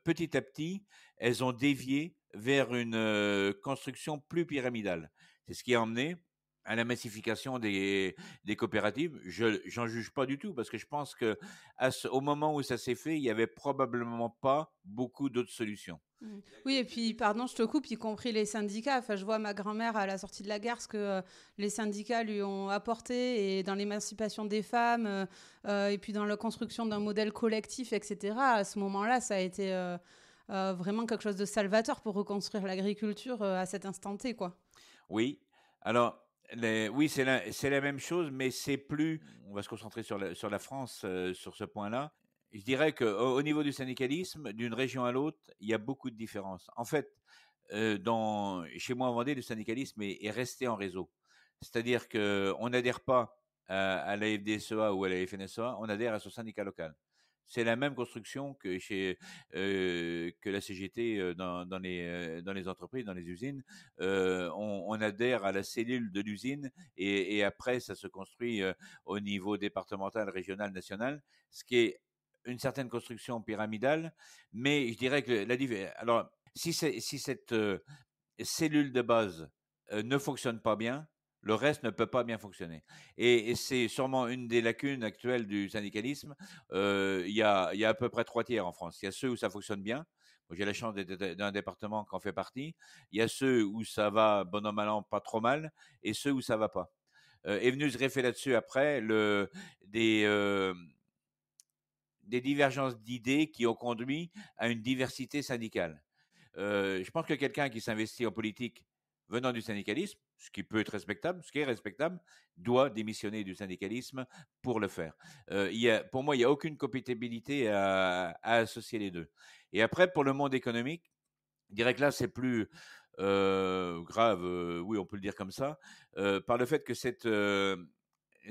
petit à petit, elles ont dévié vers une construction plus pyramidale. C'est ce qui a emmené à la massification des coopératives. J'en juge pas du tout parce que je pense que au moment où ça s'est fait, il n'y avait probablement pas beaucoup d'autres solutions. Oui, et puis, pardon, je te coupe, y compris les syndicats. Enfin, je vois ma grand-mère à la sortie de la guerre, ce que les syndicats lui ont apporté, et dans l'émancipation des femmes, et puis dans la construction d'un modèle collectif, etc. À ce moment-là, ça a été vraiment quelque chose de salvateur pour reconstruire l'agriculture à cet instant T, quoi. Oui, alors, oui, c'est la même chose, mais c'est plus. On va se concentrer sur la France, sur ce point-là. Je dirais qu'au niveau du syndicalisme, d'une région à l'autre, il y a beaucoup de différences. En fait, chez moi en Vendée, le syndicalisme est resté en réseau. C'est-à-dire qu'on n'adhère pas à la FDSEA ou à la FNSEA, on adhère à son syndicat local. C'est la même construction que la CGT dans les entreprises, dans les usines. On adhère à la cellule de l'usine et après, ça se construit au niveau départemental, régional, national, ce qui est une certaine construction pyramidale, mais je dirais que alors, si cette cellule de base ne fonctionne pas bien, le reste ne peut pas bien fonctionner. Et c'est sûrement une des lacunes actuelles du syndicalisme. Il y a à peu près 3 tiers en France. Il y a ceux où ça fonctionne bien. Moi, j'ai la chance d'être d'un département qui en fait partie. Il y a ceux où ça va, bon an, mal an, pas trop mal, et ceux où ça va pas. Est venu se greffer là-dessus après des divergences d'idées qui ont conduit à une diversité syndicale. Je pense que quelqu'un qui s'investit en politique venant du syndicalisme, ce qui peut être respectable, ce qui est respectable, doit démissionner du syndicalisme pour le faire. Pour moi, il n'y a aucune compatibilité à associer les deux. Et après, pour le monde économique, je dirais que là, c'est plus grave, oui, on peut le dire comme ça, par le fait que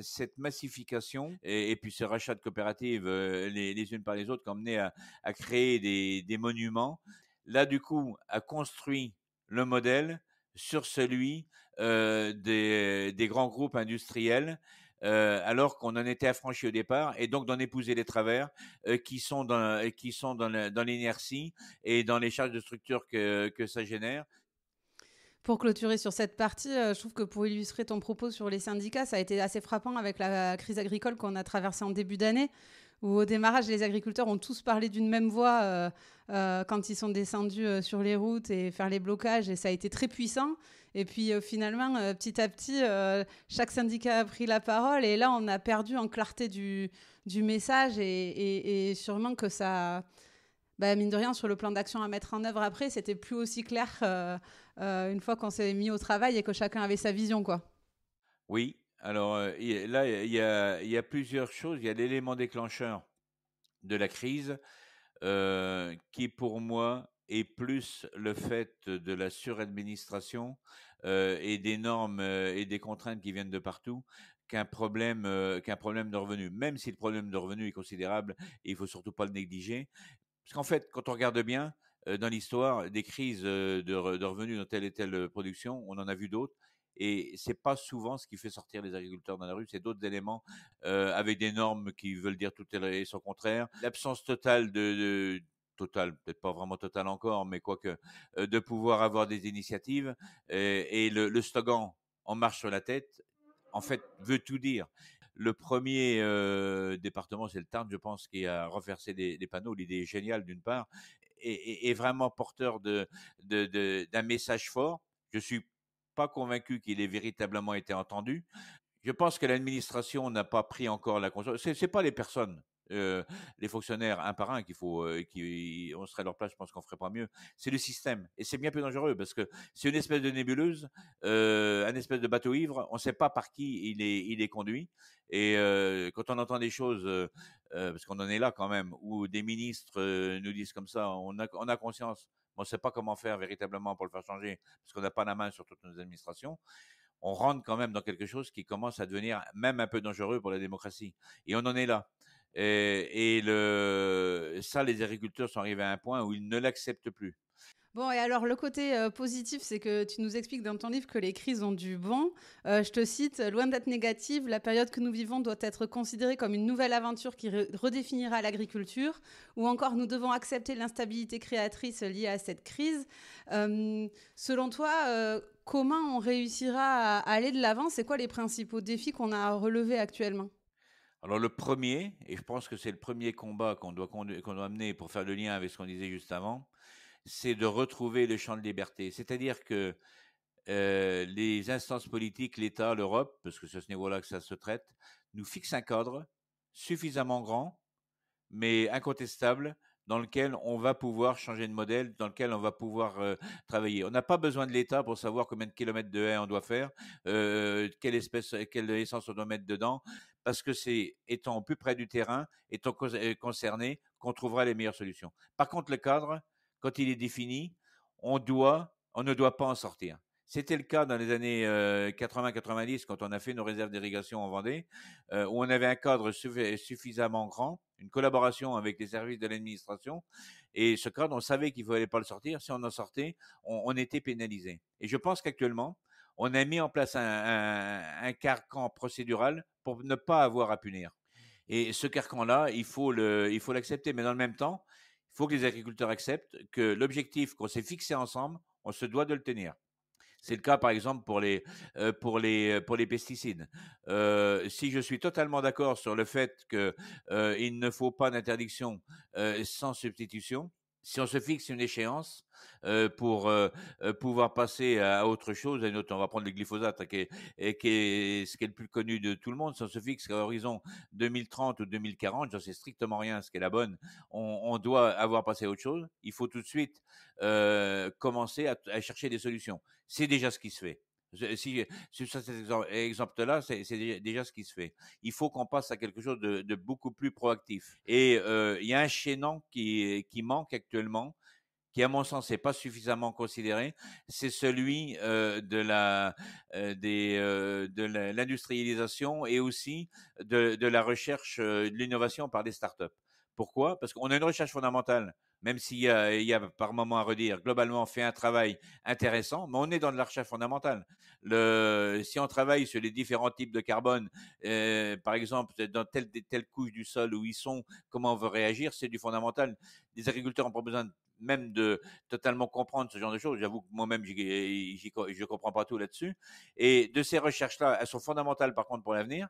cette massification et puis ce rachat de coopératives les unes par les autres qui ont mené à créer des monuments, là du coup a construit le modèle sur celui des grands groupes industriels, alors qu'on en était affranchi au départ, et donc d'en épouser les travers qui sont dans l'inertie et dans les charges de structure que ça génère. Pour clôturer sur cette partie, je trouve que pour illustrer ton propos sur les syndicats, ça a été assez frappant avec la crise agricole qu'on a traversée en début d'année, où au démarrage, les agriculteurs ont tous parlé d'une même voix quand ils sont descendus sur les routes et faire les blocages, et ça a été très puissant. Et puis finalement, petit à petit, chaque syndicat a pris la parole, et là, on a perdu en clarté du message, et sûrement que ça... Bah, mine de rien, sur le plan d'action à mettre en œuvre après, c'était plus aussi clair une fois qu'on s'est mis au travail et que chacun avait sa vision, quoi. Oui, alors là, il y a plusieurs choses. Il y a l'élément déclencheur de la crise qui, pour moi, est plus le fait de la suradministration et des normes et des contraintes qui viennent de partout qu'un problème de revenu. Même si le problème de revenu est considérable, et il faut surtout pas le négliger. Parce qu'en fait, quand on regarde bien dans l'histoire des crises de revenus dans telle et telle production, on en a vu d'autres. Et c'est pas souvent ce qui fait sortir les agriculteurs dans la rue, c'est d'autres éléments avec des normes qui veulent dire tout et son contraire. L'absence totale totale, peut-être pas vraiment totale encore, mais quoique, de pouvoir avoir des initiatives et le slogan "On marche sur la tête", en fait, veut tout dire. Le premier département, c'est le Tarn, je pense, qui a reversé des panneaux. L'idée est géniale, d'une part, et vraiment porteur d'un message fort. Je suis pas convaincu qu'il ait véritablement été entendu. Je pense que l'administration n'a pas pris encore la conscience. C'est pas les personnes, les fonctionnaires un par un qu'il faut, on serait à leur place, je pense qu'on ferait pas mieux. C'est le système, et c'est bien plus dangereux parce que c'est une espèce de nébuleuse, un espèce de bateau ivre. On ne sait pas par qui il est conduit. Et quand on entend des choses, parce qu'on en est là quand même, où des ministres nous disent comme ça, on a conscience, mais on ne sait pas comment faire véritablement pour le faire changer, parce qu'on n'a pas la main sur toutes nos administrations. On rentre quand même dans quelque chose qui commence à devenir même un peu dangereux pour la démocratie. Et on en est là. Ça, les agriculteurs sont arrivés à un point où ils ne l'acceptent plus. Bon, et alors le côté positif, c'est que tu nous expliques dans ton livre que les crises ont du bon. Je te cite, loin d'être négative, la période que nous vivons doit être considérée comme une nouvelle aventure qui redéfinira l'agriculture, ou encore nous devons accepter l'instabilité créatrice liée à cette crise. Selon toi, comment on réussira à aller de l'avant? C'est quoi les principaux défis qu'on a à relever actuellement? Alors le premier, et je pense que c'est le premier combat qu'on doit amener pour faire le lien avec ce qu'on disait juste avant, c'est de retrouver le champ de liberté. C'est-à-dire que les instances politiques, l'État, l'Europe, parce que c'est à ce niveau-là que ça se traite, nous fixent un cadre suffisamment grand, mais incontestable, dans lequel on va pouvoir changer de modèle, dans lequel on va pouvoir travailler. On n'a pas besoin de l'État pour savoir combien de kilomètres de haies on doit faire, quelle essence on doit mettre dedans, parce que c'est étant au plus près du terrain, étant concerné, qu'on trouvera les meilleures solutions. Par contre, le cadre, quand il est défini, on ne doit pas en sortir. C'était le cas dans les années 80-90, quand on a fait nos réserves d'irrigation en Vendée, où on avait un cadre suffisamment grand, une collaboration avec les services de l'administration, et ce cadre, on savait qu'il ne fallait pas le sortir. Si on en sortait, on était pénalisé. Et je pense qu'actuellement, on a mis en place un carcan procédural pour ne pas avoir à punir. Et ce carcan-là, il faut l'accepter. Mais dans le même temps, il faut que les agriculteurs acceptent que l'objectif qu'on s'est fixé ensemble, on se doit de le tenir. C'est le cas, par exemple, pour les pesticides. Si je suis totalement d'accord sur le fait qu'il ne faut pas d'interdiction sans substitution, si on se fixe une échéance pour pouvoir passer à autre chose, on va prendre le glyphosate, hein, qui est ce qui est le plus connu de tout le monde, si on se fixe à horizon 2030 ou 2040, j'en sais strictement rien, ce qui est la bonne, on doit avoir passé à autre chose. Il faut tout de suite commencer à chercher des solutions. C'est déjà ce qui se fait. Si sur cet exemple-là, c'est déjà ce qui se fait. Il faut qu'on passe à quelque chose de beaucoup plus proactif. Et il y a un chaînon qui manque actuellement, qui, à mon sens, n'est pas suffisamment considéré, c'est celui de l'industrialisation et aussi de la recherche, de l'innovation par des startups. Pourquoi? Parce qu'on a une recherche fondamentale, même il y a par moment à redire, globalement, on fait un travail intéressant, mais on est dans de la recherche fondamentale. Si on travaille sur les différents types de carbone, par exemple, dans telle couche du sol où ils sont, comment on veut réagir, c'est du fondamental. Les agriculteurs n'ont pas besoin même de totalement comprendre ce genre de choses. J'avoue que moi-même, je ne comprends pas tout là-dessus. Et de ces recherches-là, elles sont fondamentales par contre pour l'avenir.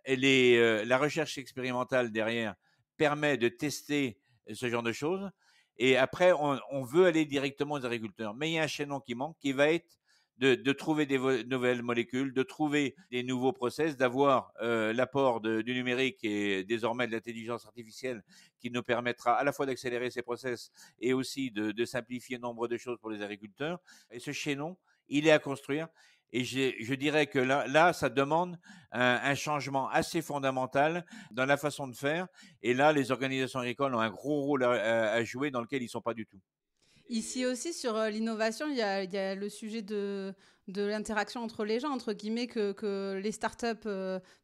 La recherche expérimentale derrière permet de tester ce genre de choses. Et après, on veut aller directement aux agriculteurs. Mais il y a un chaînon qui manque, qui va être de trouver des nouvelles molécules, de trouver des nouveaux process, d'avoir l'apport du numérique et désormais de l'intelligence artificielle qui nous permettra à la fois d'accélérer ces process et aussi de simplifier nombre de choses pour les agriculteurs. Et ce chaînon, il est à construire. Et je dirais que là, ça demande un changement assez fondamental dans la façon de faire. Et là, les organisations agricoles ont un gros rôle à jouer dans lequel ils ne sont pas du tout. Ici aussi, sur l'innovation, il y a le sujet de l'interaction entre les gens, entre guillemets, que les startups,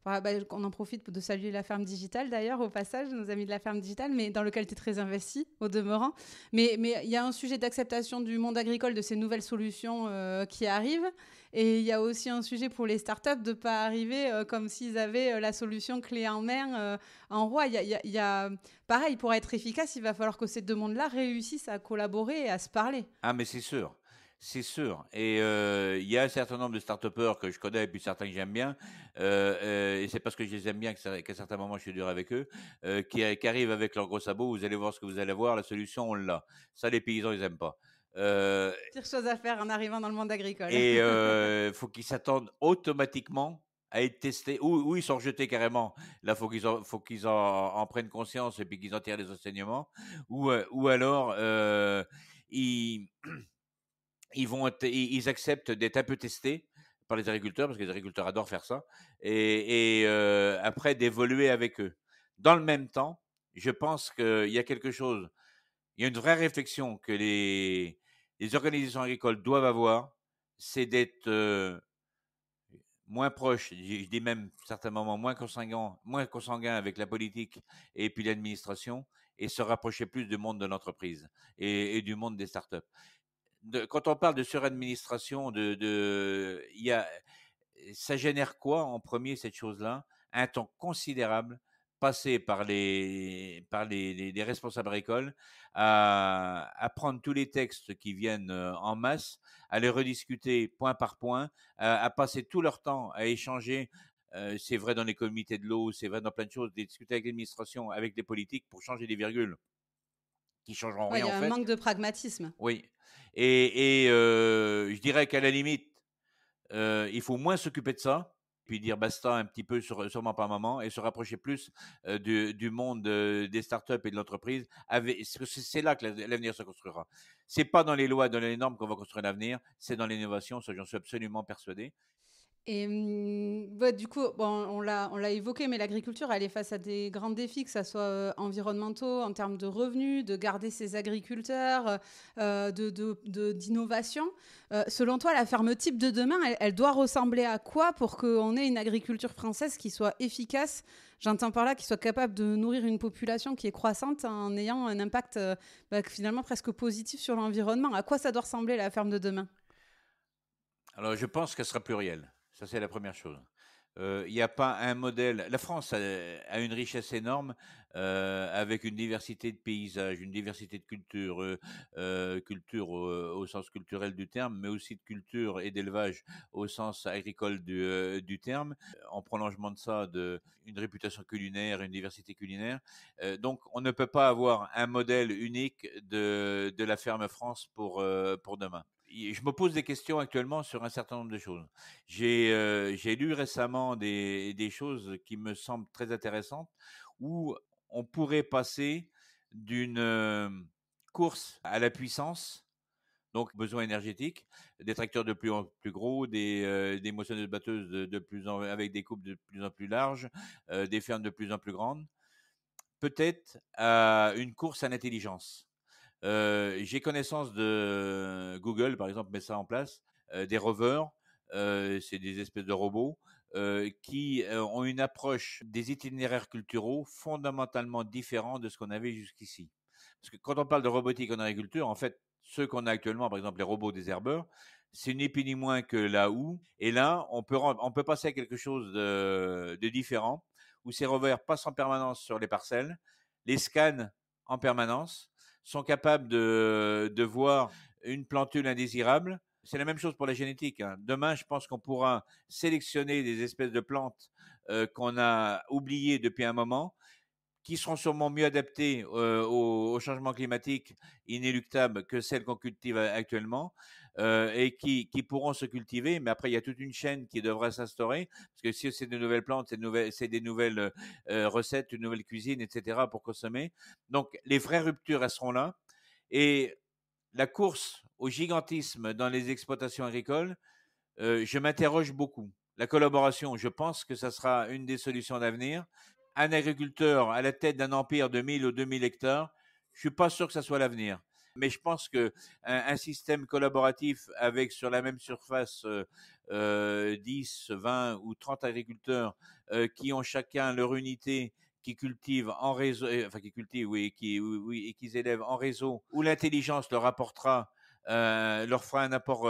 on en profite de saluer la ferme digitale d'ailleurs, au passage, nos amis de la ferme digitale, mais dans lequel tu es très investi, au demeurant. Mais il y a un sujet d'acceptation du monde agricole de ces nouvelles solutions qui arrivent. Et il y a aussi un sujet pour les startups de ne pas arriver comme s'ils avaient la solution clé en main en roi. Il y a pareil, pour être efficace, il va falloir que ces deux mondes-là réussissent à collaborer et à se parler. Ah, mais c'est sûr. C'est sûr. Et il y a un certain nombre de start-upers que je connais et puis certains que j'aime bien. Et c'est parce que je les aime bien qu'à certains moments je suis dur avec eux, qui arrivent avec leurs gros sabots. Vous allez voir ce que vous allez voir. La solution, on l'a. Ça, les paysans, ils n'aiment pas. Pire chose à faire en arrivant dans le monde agricole. Et faut qu'ils s'attendent automatiquement à être testés, ou ils sont rejetés carrément. Là, faut qu'ils en prennent conscience et puis qu'ils en tirent les enseignements. Ou alors, ils, ils acceptent d'être un peu testés par les agriculteurs, parce que les agriculteurs adorent faire ça, et après d'évoluer avec eux. Dans le même temps, je pense qu'il y a quelque chose, il y a une vraie réflexion que les organisations agricoles doivent avoir, c'est d'être moins proches, je dis même à certains moments moins consanguins avec la politique et puis l'administration, et se rapprocher plus du monde de l'entreprise et du monde des startups. Quand on parle de suradministration, ça génère quoi en premier cette chose-là? Un temps considérable passé par les responsables agricoles à prendre tous les textes qui viennent en masse, à les rediscuter point par point, à passer tout leur temps à échanger. C'est vrai dans les comités de l'eau, c'est vrai dans plein de choses, de discuter avec l'administration, avec les politiques pour changer des virgules qui changeront Ouais, rien il y en a un fait. manque de pragmatisme. Oui. Je dirais qu'à la limite, il faut moins s'occuper de ça, puis dire basta un petit peu, sûrement par moment, et se rapprocher plus du monde des startups et de l'entreprise. C'est là que l'avenir se construira. C'est pas dans les lois, dans les normes qu'on va construire l'avenir, c'est dans l'innovation, ça j'en suis absolument persuadé. Et ouais, du coup, bon, on l'a évoqué, mais l'agriculture, elle est face à des grands défis, que ce soit environnementaux, en termes de revenus, de garder ses agriculteurs, d'innovation. Selon toi, la ferme type de demain, elle doit ressembler à quoi pour qu'on ait une agriculture française qui soit efficace? J'entends par là, qui soit capable de nourrir une population qui est croissante en ayant un impact finalement presque positif sur l'environnement. À quoi ça doit ressembler la ferme de demain? Alors, je pense qu'elle sera plurielle. Ça, c'est la première chose. Il n'y a pas un modèle. La France a une richesse énorme avec une diversité de paysages, une diversité de cultures, culture au sens culturel du terme, mais aussi de culture et d'élevage au sens agricole du terme. En prolongement de ça, une réputation culinaire, une diversité culinaire. Donc, on ne peut pas avoir un modèle unique de la ferme France pour demain. Je me pose des questions actuellement sur un certain nombre de choses. J'ai lu récemment des choses qui me semblent très intéressantes, où on pourrait passer d'une course à la puissance, donc besoin énergétique, des tracteurs de plus en plus gros, des moissonneuses batteuses avec des coupes de plus en plus larges, des fermes de plus en plus grandes, peut-être à une course à l'intelligence. J'ai connaissance de Google, par exemple, met ça en place, des rovers, c'est des espèces de robots qui ont une approche des itinéraires culturaux fondamentalement différents de ce qu'on avait jusqu'ici. Parce que quand on parle de robotique en agriculture, en fait, ceux qu'on a actuellement, par exemple les robots désherbeurs, c'est ni plus ni moins que la houe. Et là, on peut passer à quelque chose de différent, où ces rovers passent en permanence sur les parcelles, les scannent en permanence, sont capables de voir une plantule indésirable. C'est la même chose pour la génétique, hein. Demain, je pense qu'on pourra sélectionner des espèces de plantes qu'on a oubliées depuis un moment, qui seront sûrement mieux adaptées au changement climatique inéluctable que celles qu'on cultive actuellement, et qui pourront se cultiver. Mais après, il y a toute une chaîne qui devra s'instaurer, parce que si c'est de nouvelles plantes, c'est des nouvelles recettes, une nouvelle cuisine, etc. pour consommer. Donc, les vraies ruptures, elles seront là. Et la course au gigantisme dans les exploitations agricoles, je m'interroge beaucoup. La collaboration, je pense que ça sera une des solutions d'avenir. Un agriculteur à la tête d'un empire de 1000 ou 2000 hectares, je suis pas sûr que ça soit l'avenir. Mais je pense que un système collaboratif avec sur la même surface 10, 20 ou 30 agriculteurs qui ont chacun leur unité, qui cultivent en réseau, enfin qui cultivent, oui, oui, et qui élèvent en réseau, où l'intelligence leur apportera, leur fera un apport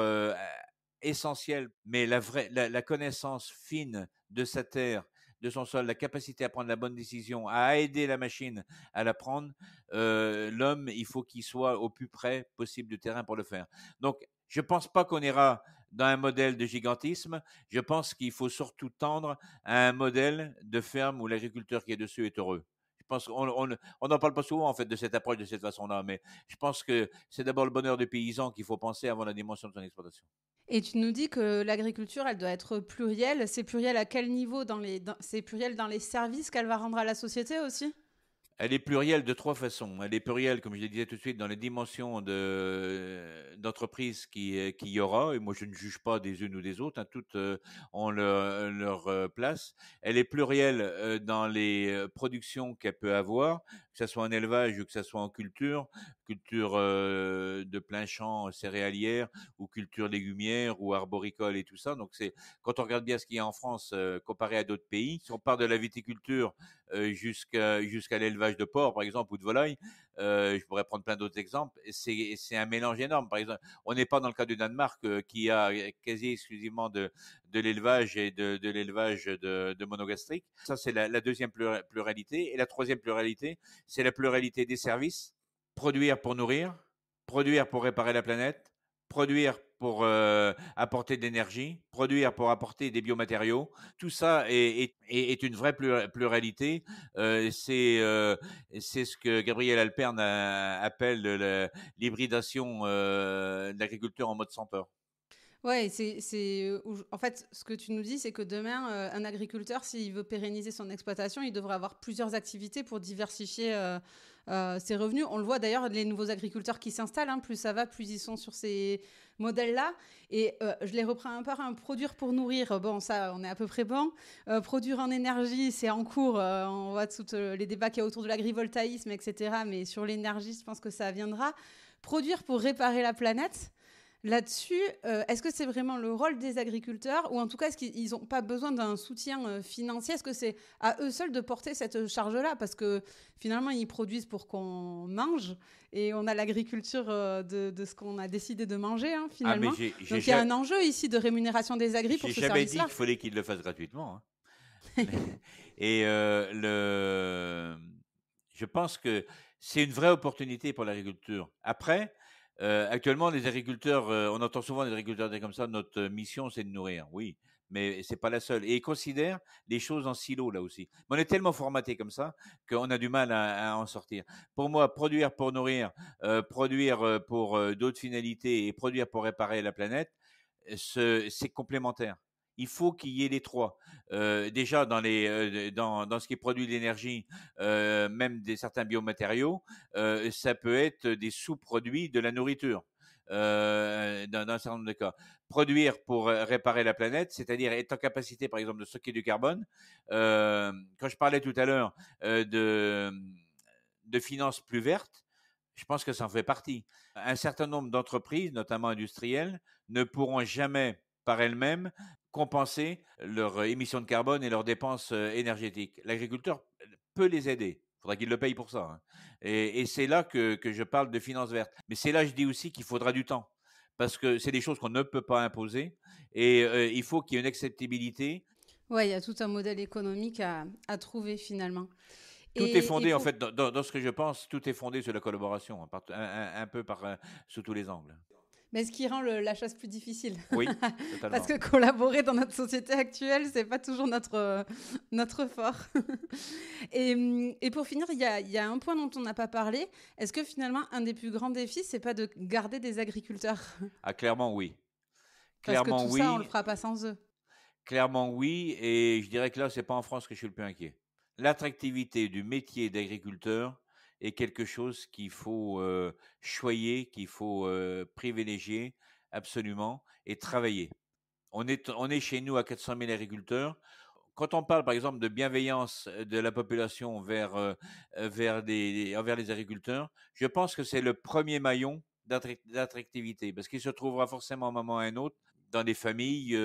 essentiel, mais la connaissance fine de sa terre, de son sol, la capacité à prendre la bonne décision, à aider la machine à la prendre, l'homme, il faut qu'il soit au plus près possible du terrain pour le faire. Donc, je ne pense pas qu'on ira dans un modèle de gigantisme. Je pense qu'il faut surtout tendre à un modèle de ferme où l'agriculteur qui est dessus est heureux. Je pense qu'on n'en parle pas souvent en fait de cette approche de cette façon-là, mais je pense que c'est d'abord le bonheur du paysan qu'il faut penser avant la dimension de son exploitation. Et tu nous dis que l'agriculture, elle doit être plurielle. C'est pluriel à quel niveau c'est pluriel dans les services qu'elle va rendre à la société aussi? Elle est plurielle de trois façons. Elle est plurielle, comme je le disais tout de suite, dans les dimensions d'entreprise qui y aura. Et moi, je ne juge pas des unes ou des autres, hein, toutes ont leur place. Elle est plurielle dans les productions qu'elle peut avoir, que ce soit en élevage ou que ce soit en culture, culture de plein champ céréalière ou culture légumière ou arboricole et tout ça. Donc, quand on regarde bien ce qu'il y a en France comparé à d'autres pays, si on part de la viticulture jusqu'à l'élevage de porc, par exemple, ou de volaille. Je pourrais prendre plein d'autres exemples. C'est un mélange énorme. Par exemple, on n'est pas dans le cas du Danemark qui a quasi exclusivement de l'élevage et de l'élevage de monogastriques. Ça, c'est la deuxième pluralité. Et la troisième pluralité, c'est la pluralité des services. Produire pour nourrir, produire pour réparer la planète, produire pour apporter de l'énergie, produire pour apporter des biomatériaux. Tout ça est une vraie pluralité. C'est ce que Gabriel Alpern appelle l'hybridation de l'agriculture en mode senteur. Ouais, en fait, ce que tu nous dis, c'est que demain, un agriculteur, s'il veut pérenniser son exploitation, il devrait avoir plusieurs activités pour diversifier ses revenus. On le voit d'ailleurs, les nouveaux agriculteurs qui s'installent, hein, plus ça va, plus ils sont sur ces modèles-là. Et je les reprends un par un. Produire pour nourrir, bon, ça, on est à peu près bon. Produire en énergie, c'est en cours. On voit tous les débats qu'il y a autour de l'agrivoltaïsme, etc. Mais sur l'énergie, je pense que ça viendra. Produire pour réparer la planète. Là-dessus, est-ce que c'est vraiment le rôle des agriculteurs ou en tout cas, est-ce qu'ils n'ont pas besoin d'un soutien financier? Est-ce que c'est à eux seuls de porter cette charge-là? Parce que finalement, ils produisent pour qu'on mange et on a l'agriculture de ce qu'on a décidé de manger, hein, Ah, mais finalement. Donc, il y a un enjeu ici de rémunération des agris pour j'ai ce jamais dit service-là. qu'il fallait qu'ils le fassent gratuitement, hein. Et je pense que c'est une vraie opportunité pour l'agriculture. Après, actuellement, les agriculteurs, on entend souvent des agriculteurs dire comme ça, notre mission, c'est de nourrir. Oui, mais c'est pas la seule. Et ils considèrent les choses en silo, là aussi. Mais on est tellement formaté comme ça qu'on a du mal à en sortir. Pour moi, produire pour nourrir, produire pour d'autres finalités et produire pour réparer la planète, c'est complémentaire. Il faut qu'il y ait les trois. Déjà dans ce qui produit de l'énergie, même certains biomatériaux, ça peut être des sous-produits de la nourriture. Dans un certain nombre de cas. Produire pour réparer la planète, c'est-à-dire être en capacité, par exemple, de stocker du carbone. Quand je parlais tout à l'heure de finances plus vertes, Je pense que ça en fait partie. Un certain nombre d'entreprises, notamment industrielles, ne pourront jamais par elles-mêmes compenser leurs émissions de carbone et leurs dépenses énergétiques. L'agriculteur peut les aider. Il faudra qu'il le paye pour ça, hein. Et c'est là que je parle de finances vertes. Mais c'est là que je dis aussi qu'il faudra du temps. Parce que c'est des choses qu'on ne peut pas imposer. Et il faut qu'il y ait une acceptabilité. Ouais, il y a tout un modèle économique à trouver finalement. Tout est Et fondé, en pour, fait, dans ce que je pense, tout est fondé sur la collaboration, hein, un peu sous tous les angles. mais ce qui rend la chose plus difficile. Oui, Parce totalement. que collaborer dans notre société actuelle, c'est pas toujours notre fort. Et pour finir, il y a un point dont on n'a pas parlé. Est-ce que finalement, un des plus grands défis, c'est pas de garder des agriculteurs? Ah, clairement, oui. Parce que Clairement, tout ça, on le oui. fera pas sans eux. Clairement, oui. Et je dirais que là, c'est pas en France que je suis le plus inquiet. L'attractivité du métier d'agriculteur est quelque chose qu'il faut choyer, qu'il faut privilégier absolument et travailler. On est chez nous à 400 000 agriculteurs. Quand on parle, par exemple, de bienveillance de la population envers les agriculteurs, je pense que c'est le premier maillon d'attractivité, parce qu'il se trouvera forcément à un moment ou à un autre dans des familles,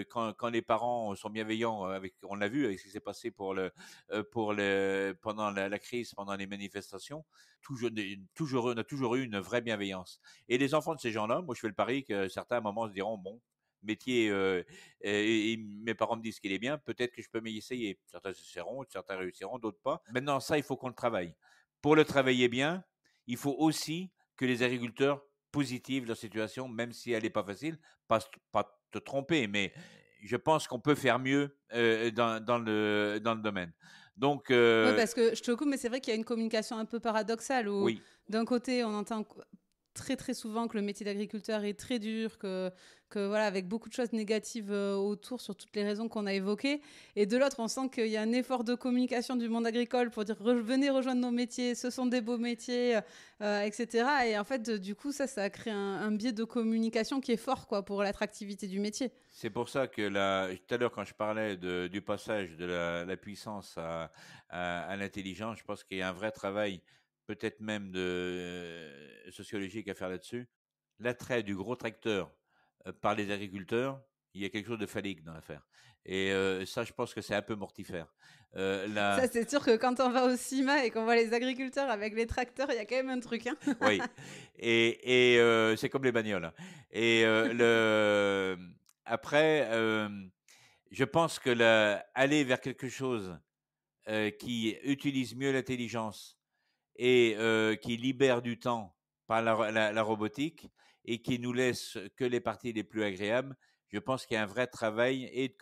quand les parents sont bienveillants, on l'a vu avec ce qui s'est passé pendant la crise, pendant les manifestations, on a toujours eu une vraie bienveillance. Et les enfants de ces gens-là, moi je fais le pari que certains à un moment se diront, bon, métier, et mes parents me disent qu'il est bien, peut-être que je peux m'y essayer. Certains essaieront, certains réussiront, d'autres pas. Maintenant, ça, il faut qu'on le travaille. Pour le travailler bien, il faut aussi que les agriculteurs positivent leur situation, même si elle n'est pas facile. Pas te tromper, mais je pense qu'on peut faire mieux dans le domaine. Donc, Oui, parce que je te coupe, mais c'est vrai qu'il y a une communication un peu paradoxale où oui, d'un côté, on entend très très souvent que le métier d'agriculteur est très dur, que voilà, avec beaucoup de choses négatives autour sur toutes les raisons qu'on a évoquées. Et de l'autre, on sent qu'il y a un effort de communication du monde agricole pour dire venez rejoindre nos métiers, ce sont des beaux métiers, etc. Et en fait, du coup, ça crée un biais de communication qui est fort quoi, pour l'attractivité du métier. c'est pour ça que tout à l'heure, quand je parlais du passage de la puissance à l'intelligence, je pense qu'il y a un vrai travail, peut-être même sociologique à faire là-dessus. L'attrait du gros tracteur par les agriculteurs, il y a quelque chose de phallique dans l'affaire. Et ça, je pense que c'est un peu mortifère. Ça, c'est sûr que quand on va au CIMA et qu'on voit les agriculteurs avec les tracteurs, il y a quand même un truc. Hein. Oui, et c'est comme les bagnoles, hein. Et après, je pense que aller vers quelque chose qui utilise mieux l'intelligence et qui libère du temps par la robotique et qui nous laisse que les parties les plus agréables, je pense qu'il y a un vrai travail et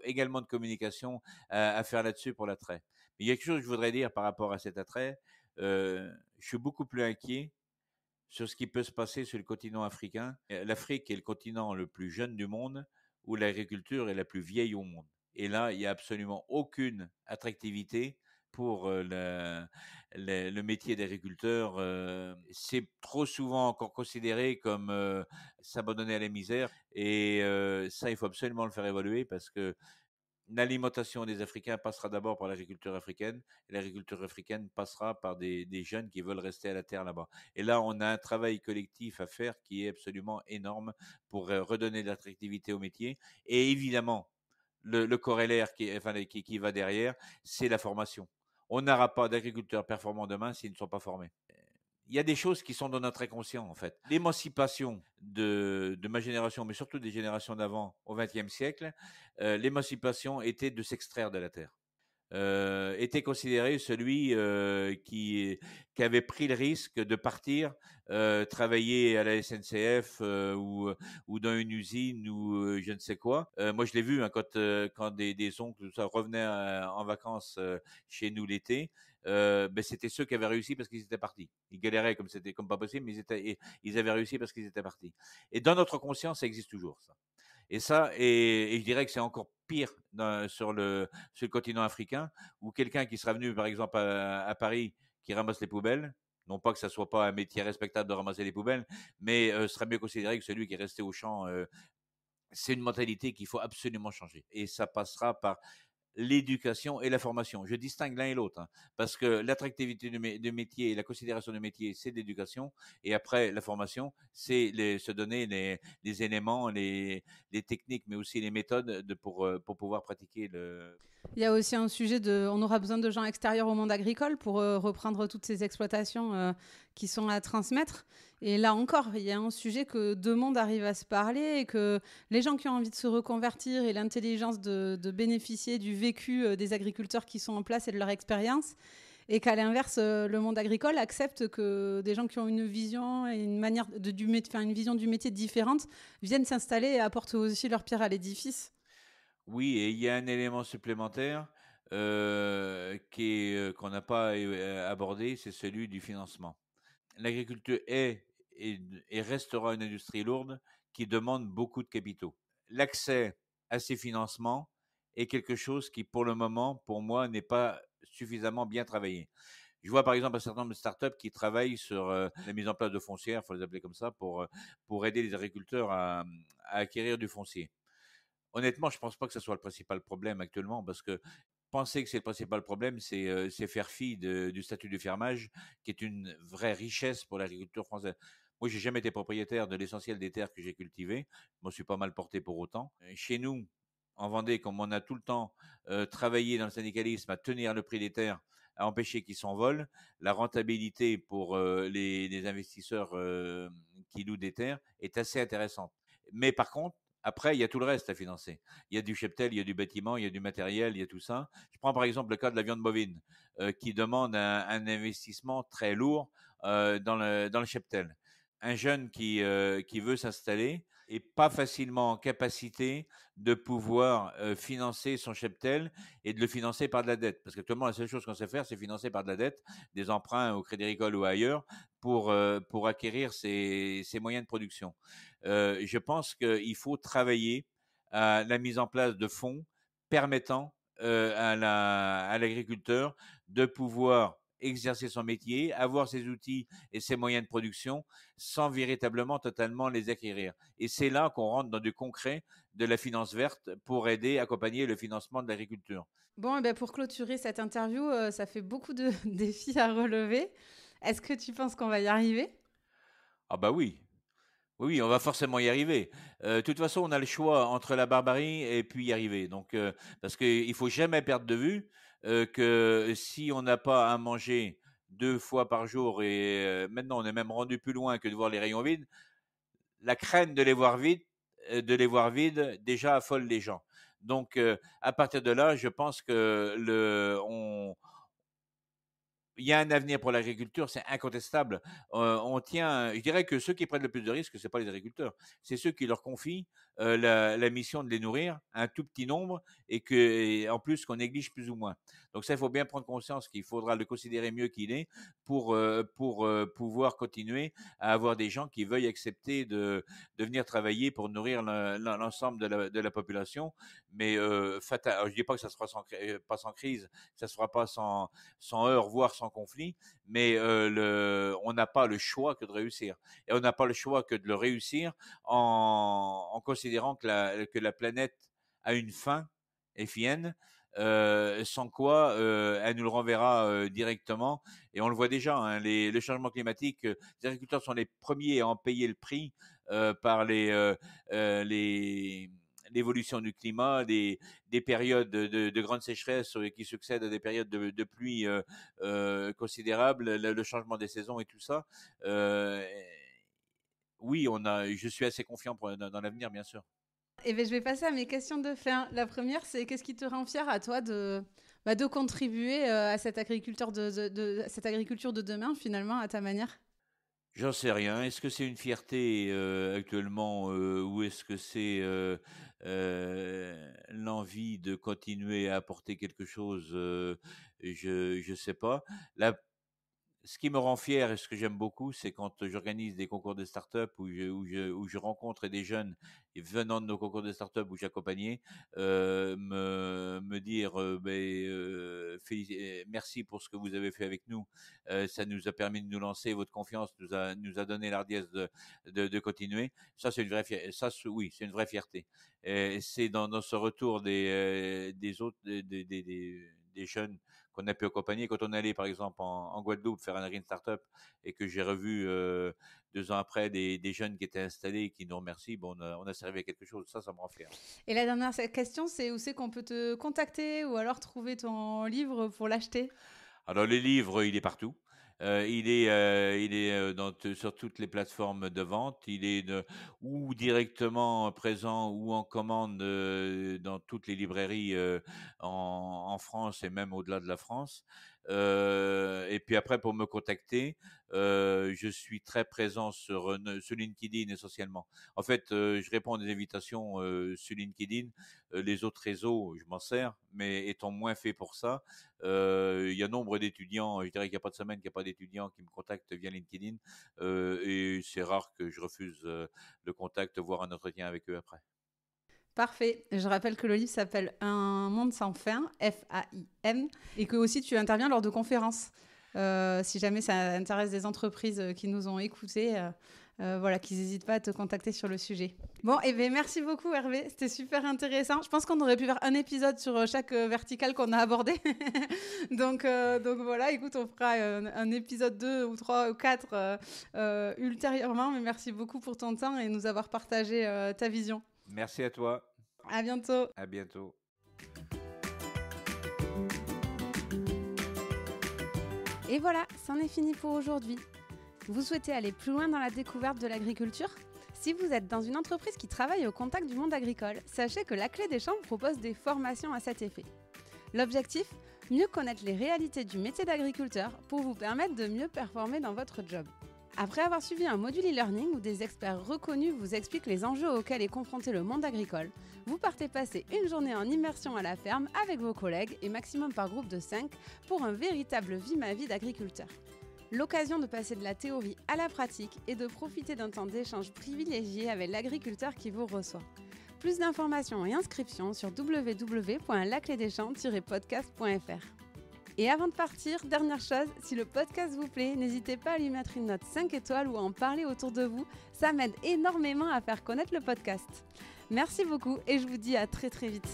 également de communication à faire là-dessus pour l'attrait. Mais il y a quelque chose que je voudrais dire par rapport à cet attrait. Je suis beaucoup plus inquiet sur ce qui peut se passer sur le continent africain. L'Afrique est le continent le plus jeune du monde, où l'agriculture est la plus vieille au monde. Et là, il n'y a absolument aucune attractivité pour le métier d'agriculteur. C'est trop souvent encore considéré comme s'abandonner à la misère. Et ça, il faut absolument le faire évoluer parce que l'alimentation des Africains passera d'abord par l'agriculture africaine, et l'agriculture africaine passera par des jeunes qui veulent rester à la terre là-bas. Et là, on a un travail collectif à faire qui est absolument énorme pour redonner de l'attractivité au métier. Et évidemment, le corollaire qui va derrière, c'est la formation. On n'aura pas d'agriculteurs performants demain s'ils ne sont pas formés. Il y a des choses qui sont dans notre inconscient, en fait. L'émancipation de ma génération, mais surtout des générations d'avant, au XXe siècle, l'émancipation était de s'extraire de la terre. Était considéré celui qui avait pris le risque de partir travailler à la SNCF ou dans une usine ou je ne sais quoi. Moi, je l'ai vu hein, quand des oncles tout ça, revenaient en vacances chez nous l'été. Ben, c'était ceux qui avaient réussi parce qu'ils étaient partis. Ils galéraient comme c'était comme pas possible, mais ils avaient réussi parce qu'ils étaient partis. Et dans notre conscience, ça existe toujours ça. Et ça, et je dirais que c'est encore pire sur le continent africain, où quelqu'un qui sera venu, par exemple, à Paris, qui ramasse les poubelles, non pas que ça soit pas un métier respectable de ramasser les poubelles, mais serait mieux considéré que celui qui est resté au champ. C'est une mentalité qu'il faut absolument changer. Et ça passera par l'éducation et la formation. Je distingue l'un et l'autre, hein, parce que l'attractivité du métier et la considération du métier, c'est de l'éducation. Et après, la formation, c'est se donner les éléments, les techniques, mais aussi les méthodes pour pouvoir pratiquer le. Il y a aussi un sujet de, on aura besoin de gens extérieurs au monde agricole pour reprendre toutes ces exploitations qui sont à transmettre. Et là encore, il y a un sujet que deux mondes arrivent à se parler et que les gens qui ont envie de se reconvertir et l'intelligence de bénéficier du vécu des agriculteurs qui sont en place et de leur expérience. Et qu'à l'inverse, le monde agricole accepte que des gens qui ont une vision et une manière une vision du métier différente viennent s'installer et apportent aussi leur pierre à l'édifice. Oui, et il y a un élément supplémentaire qu'on n'a pas abordé, c'est celui du financement. L'agriculture et restera une industrie lourde qui demande beaucoup de capitaux. L'accès à ces financements est quelque chose qui, pour le moment, pour moi, n'est pas suffisamment bien travaillé. Je vois par exemple un certain nombre de startups qui travaillent sur la mise en place de foncières, il faut les appeler comme ça, pour aider les agriculteurs à acquérir du foncier. Honnêtement, je ne pense pas que ce soit le principal problème actuellement, parce que penser que c'est le principal problème, c'est faire fi du statut du fermage, qui est une vraie richesse pour l'agriculture française. Moi, j'ai jamais été propriétaire de l'essentiel des terres que j'ai cultivées. Je m'en suis pas mal porté pour autant. Chez nous, en Vendée, comme on a tout le temps travaillé dans le syndicalisme à tenir le prix des terres, à empêcher qu'ils s'envolent, la rentabilité pour les investisseurs qui louent des terres est assez intéressante. Mais par contre, après, il y a tout le reste à financer. Il y a du cheptel, il y a du bâtiment, il y a du matériel, il y a tout ça. Je prends par exemple le cas de la viande bovine, qui demande un investissement très lourd dans le cheptel. Un jeune qui veut s'installer est pas facilement en capacité de pouvoir financer son cheptel et de le financer par de la dette. Parce qu'actuellement, la seule chose qu'on sait faire, c'est financer par de la dette, des emprunts au Crédit Agricole ou ailleurs, pour acquérir ces moyens de production. Je pense qu'il faut travailler à la mise en place de fonds permettant à l'agriculteur de pouvoir exercer son métier, avoir ses outils et ses moyens de production sans véritablement totalement les acquérir. Et c'est là qu'on rentre dans du concret de la finance verte pour aider, accompagner le financement de l'agriculture. Bon, eh ben pour clôturer cette interview, ça fait beaucoup de défis à relever. Est-ce que tu penses qu'on va y arriver? Ah bah oui, oui, on va forcément y arriver. De toute façon, on a le choix entre la barbarie et puis y arriver. Donc, parce qu'il faut jamais perdre de vue que si on n'a pas à manger 2 fois par jour, et maintenant on est même rendu plus loin que de voir les rayons vides, la crainte de les voir vides, déjà affole les gens. Donc, à partir de là, je pense que il y a un avenir pour l'agriculture, c'est incontestable. Je dirais que ceux qui prennent le plus de risques, ce n'est pas les agriculteurs, c'est ceux qui leur confient la mission de les nourrir, un tout petit nombre, et en plus qu'on néglige plus ou moins. Donc ça, il faut bien prendre conscience qu'il faudra le considérer mieux qu'il est pour pouvoir continuer à avoir des gens qui veuillent accepter de venir travailler pour nourrir l'ensemble de la population. Mais je ne dis pas que ça se fera pas sans crise, ça ne se fera pas sans heurts, voire sans conflit, mais on n'a pas le choix que de réussir. Et on n'a pas le choix que de le réussir en considérant que la planète a une fin, FN, sans quoi elle nous le renverra directement. Et on le voit déjà, hein, le changement climatique, les agriculteurs sont les premiers à en payer le prix par l'évolution du climat, des périodes de grande sécheresse qui succèdent à des périodes de pluie considérables, le changement des saisons et tout ça. Euh, oui, je suis assez confiant dans l'avenir, bien sûr. Eh bien, je vais passer à mes questions de fin. La première, c'est qu'est-ce qui te rend fier à toi de contribuer à cette cette agriculture de demain, finalement, à ta manière? J'en sais rien. Est-ce que c'est une fierté actuellement ou est-ce que c'est l'envie de continuer à apporter quelque chose? Je sais pas. La Ce qui me rend fier et ce que j'aime beaucoup, c'est quand j'organise des concours de start-up où je rencontre des jeunes venant de nos concours de start-up où j'accompagnais, me dire merci pour ce que vous avez fait avec nous. Ça nous a permis de nous lancer. Votre confiance nous a donné l'ardiesse de continuer. Ça, c'est une vraie fierté. Oui, c'est une vraie fierté. Et c'est dans ce retour des autres, des jeunes qu'on a pu accompagner. Quand on est allé, par exemple, en Guadeloupe faire un Green Startup et que j'ai revu 2 ans après des jeunes qui étaient installés et qui nous remercient, on a servi à quelque chose. Ça me rend fier. Et la dernière question, c'est où c'est qu'on peut te contacter ou alors trouver ton livre pour l'acheter? Alors, le livre, il est partout. Il est sur toutes les plateformes de vente. Il est ou directement présent ou en commande dans toutes les librairies en France et même au-delà de la France. Et puis après, pour me contacter, je suis très présent sur LinkedIn essentiellement. En fait, je réponds à des invitations sur LinkedIn. Les autres réseaux, je m'en sers, mais étant moins fait pour ça, il y a nombre d'étudiants, je dirais qu'il n'y a pas de semaine qu'il n'y a pas d'étudiants qui me contactent via LinkedIn, et c'est rare que je refuse le contact, voire un entretien avec eux après. Parfait. Je rappelle que le livre s'appelle Un monde sans fin, FAIM, et que aussi tu interviens lors de conférences. Si jamais ça intéresse des entreprises qui nous ont écoutés, qu'ils n'hésitent pas à te contacter sur le sujet. Bon, merci beaucoup Hervé, c'était super intéressant. Je pense qu'on aurait pu faire un épisode sur chaque verticale qu'on a abordé. donc voilà, écoute, on fera un épisode 2 ou 3 ou 4 ultérieurement, mais merci beaucoup pour ton temps et nous avoir partagé ta vision. Merci à toi. À bientôt. À bientôt. Et voilà, c'en est fini pour aujourd'hui. Vous souhaitez aller plus loin dans la découverte de l'agriculture ? Si vous êtes dans une entreprise qui travaille au contact du monde agricole, sachez que la Clé des Champs propose des formations à cet effet. L'objectif ? Mieux connaître les réalités du métier d'agriculteur pour vous permettre de mieux performer dans votre job. Après avoir suivi un module e-learning où des experts reconnus vous expliquent les enjeux auxquels est confronté le monde agricole, vous partez passer une journée en immersion à la ferme avec vos collègues et maximum par groupe de 5 pour un véritable vie-ma-vie d'agriculteur. L'occasion de passer de la théorie à la pratique et de profiter d'un temps d'échange privilégié avec l'agriculteur qui vous reçoit. Plus d'informations et inscriptions sur www.laclédeschamps-podcast.fr. Et avant de partir, dernière chose, si le podcast vous plaît, n'hésitez pas à lui mettre une note 5 étoiles ou à en parler autour de vous. Ça m'aide énormément à faire connaître le podcast. Merci beaucoup et je vous dis à très très vite.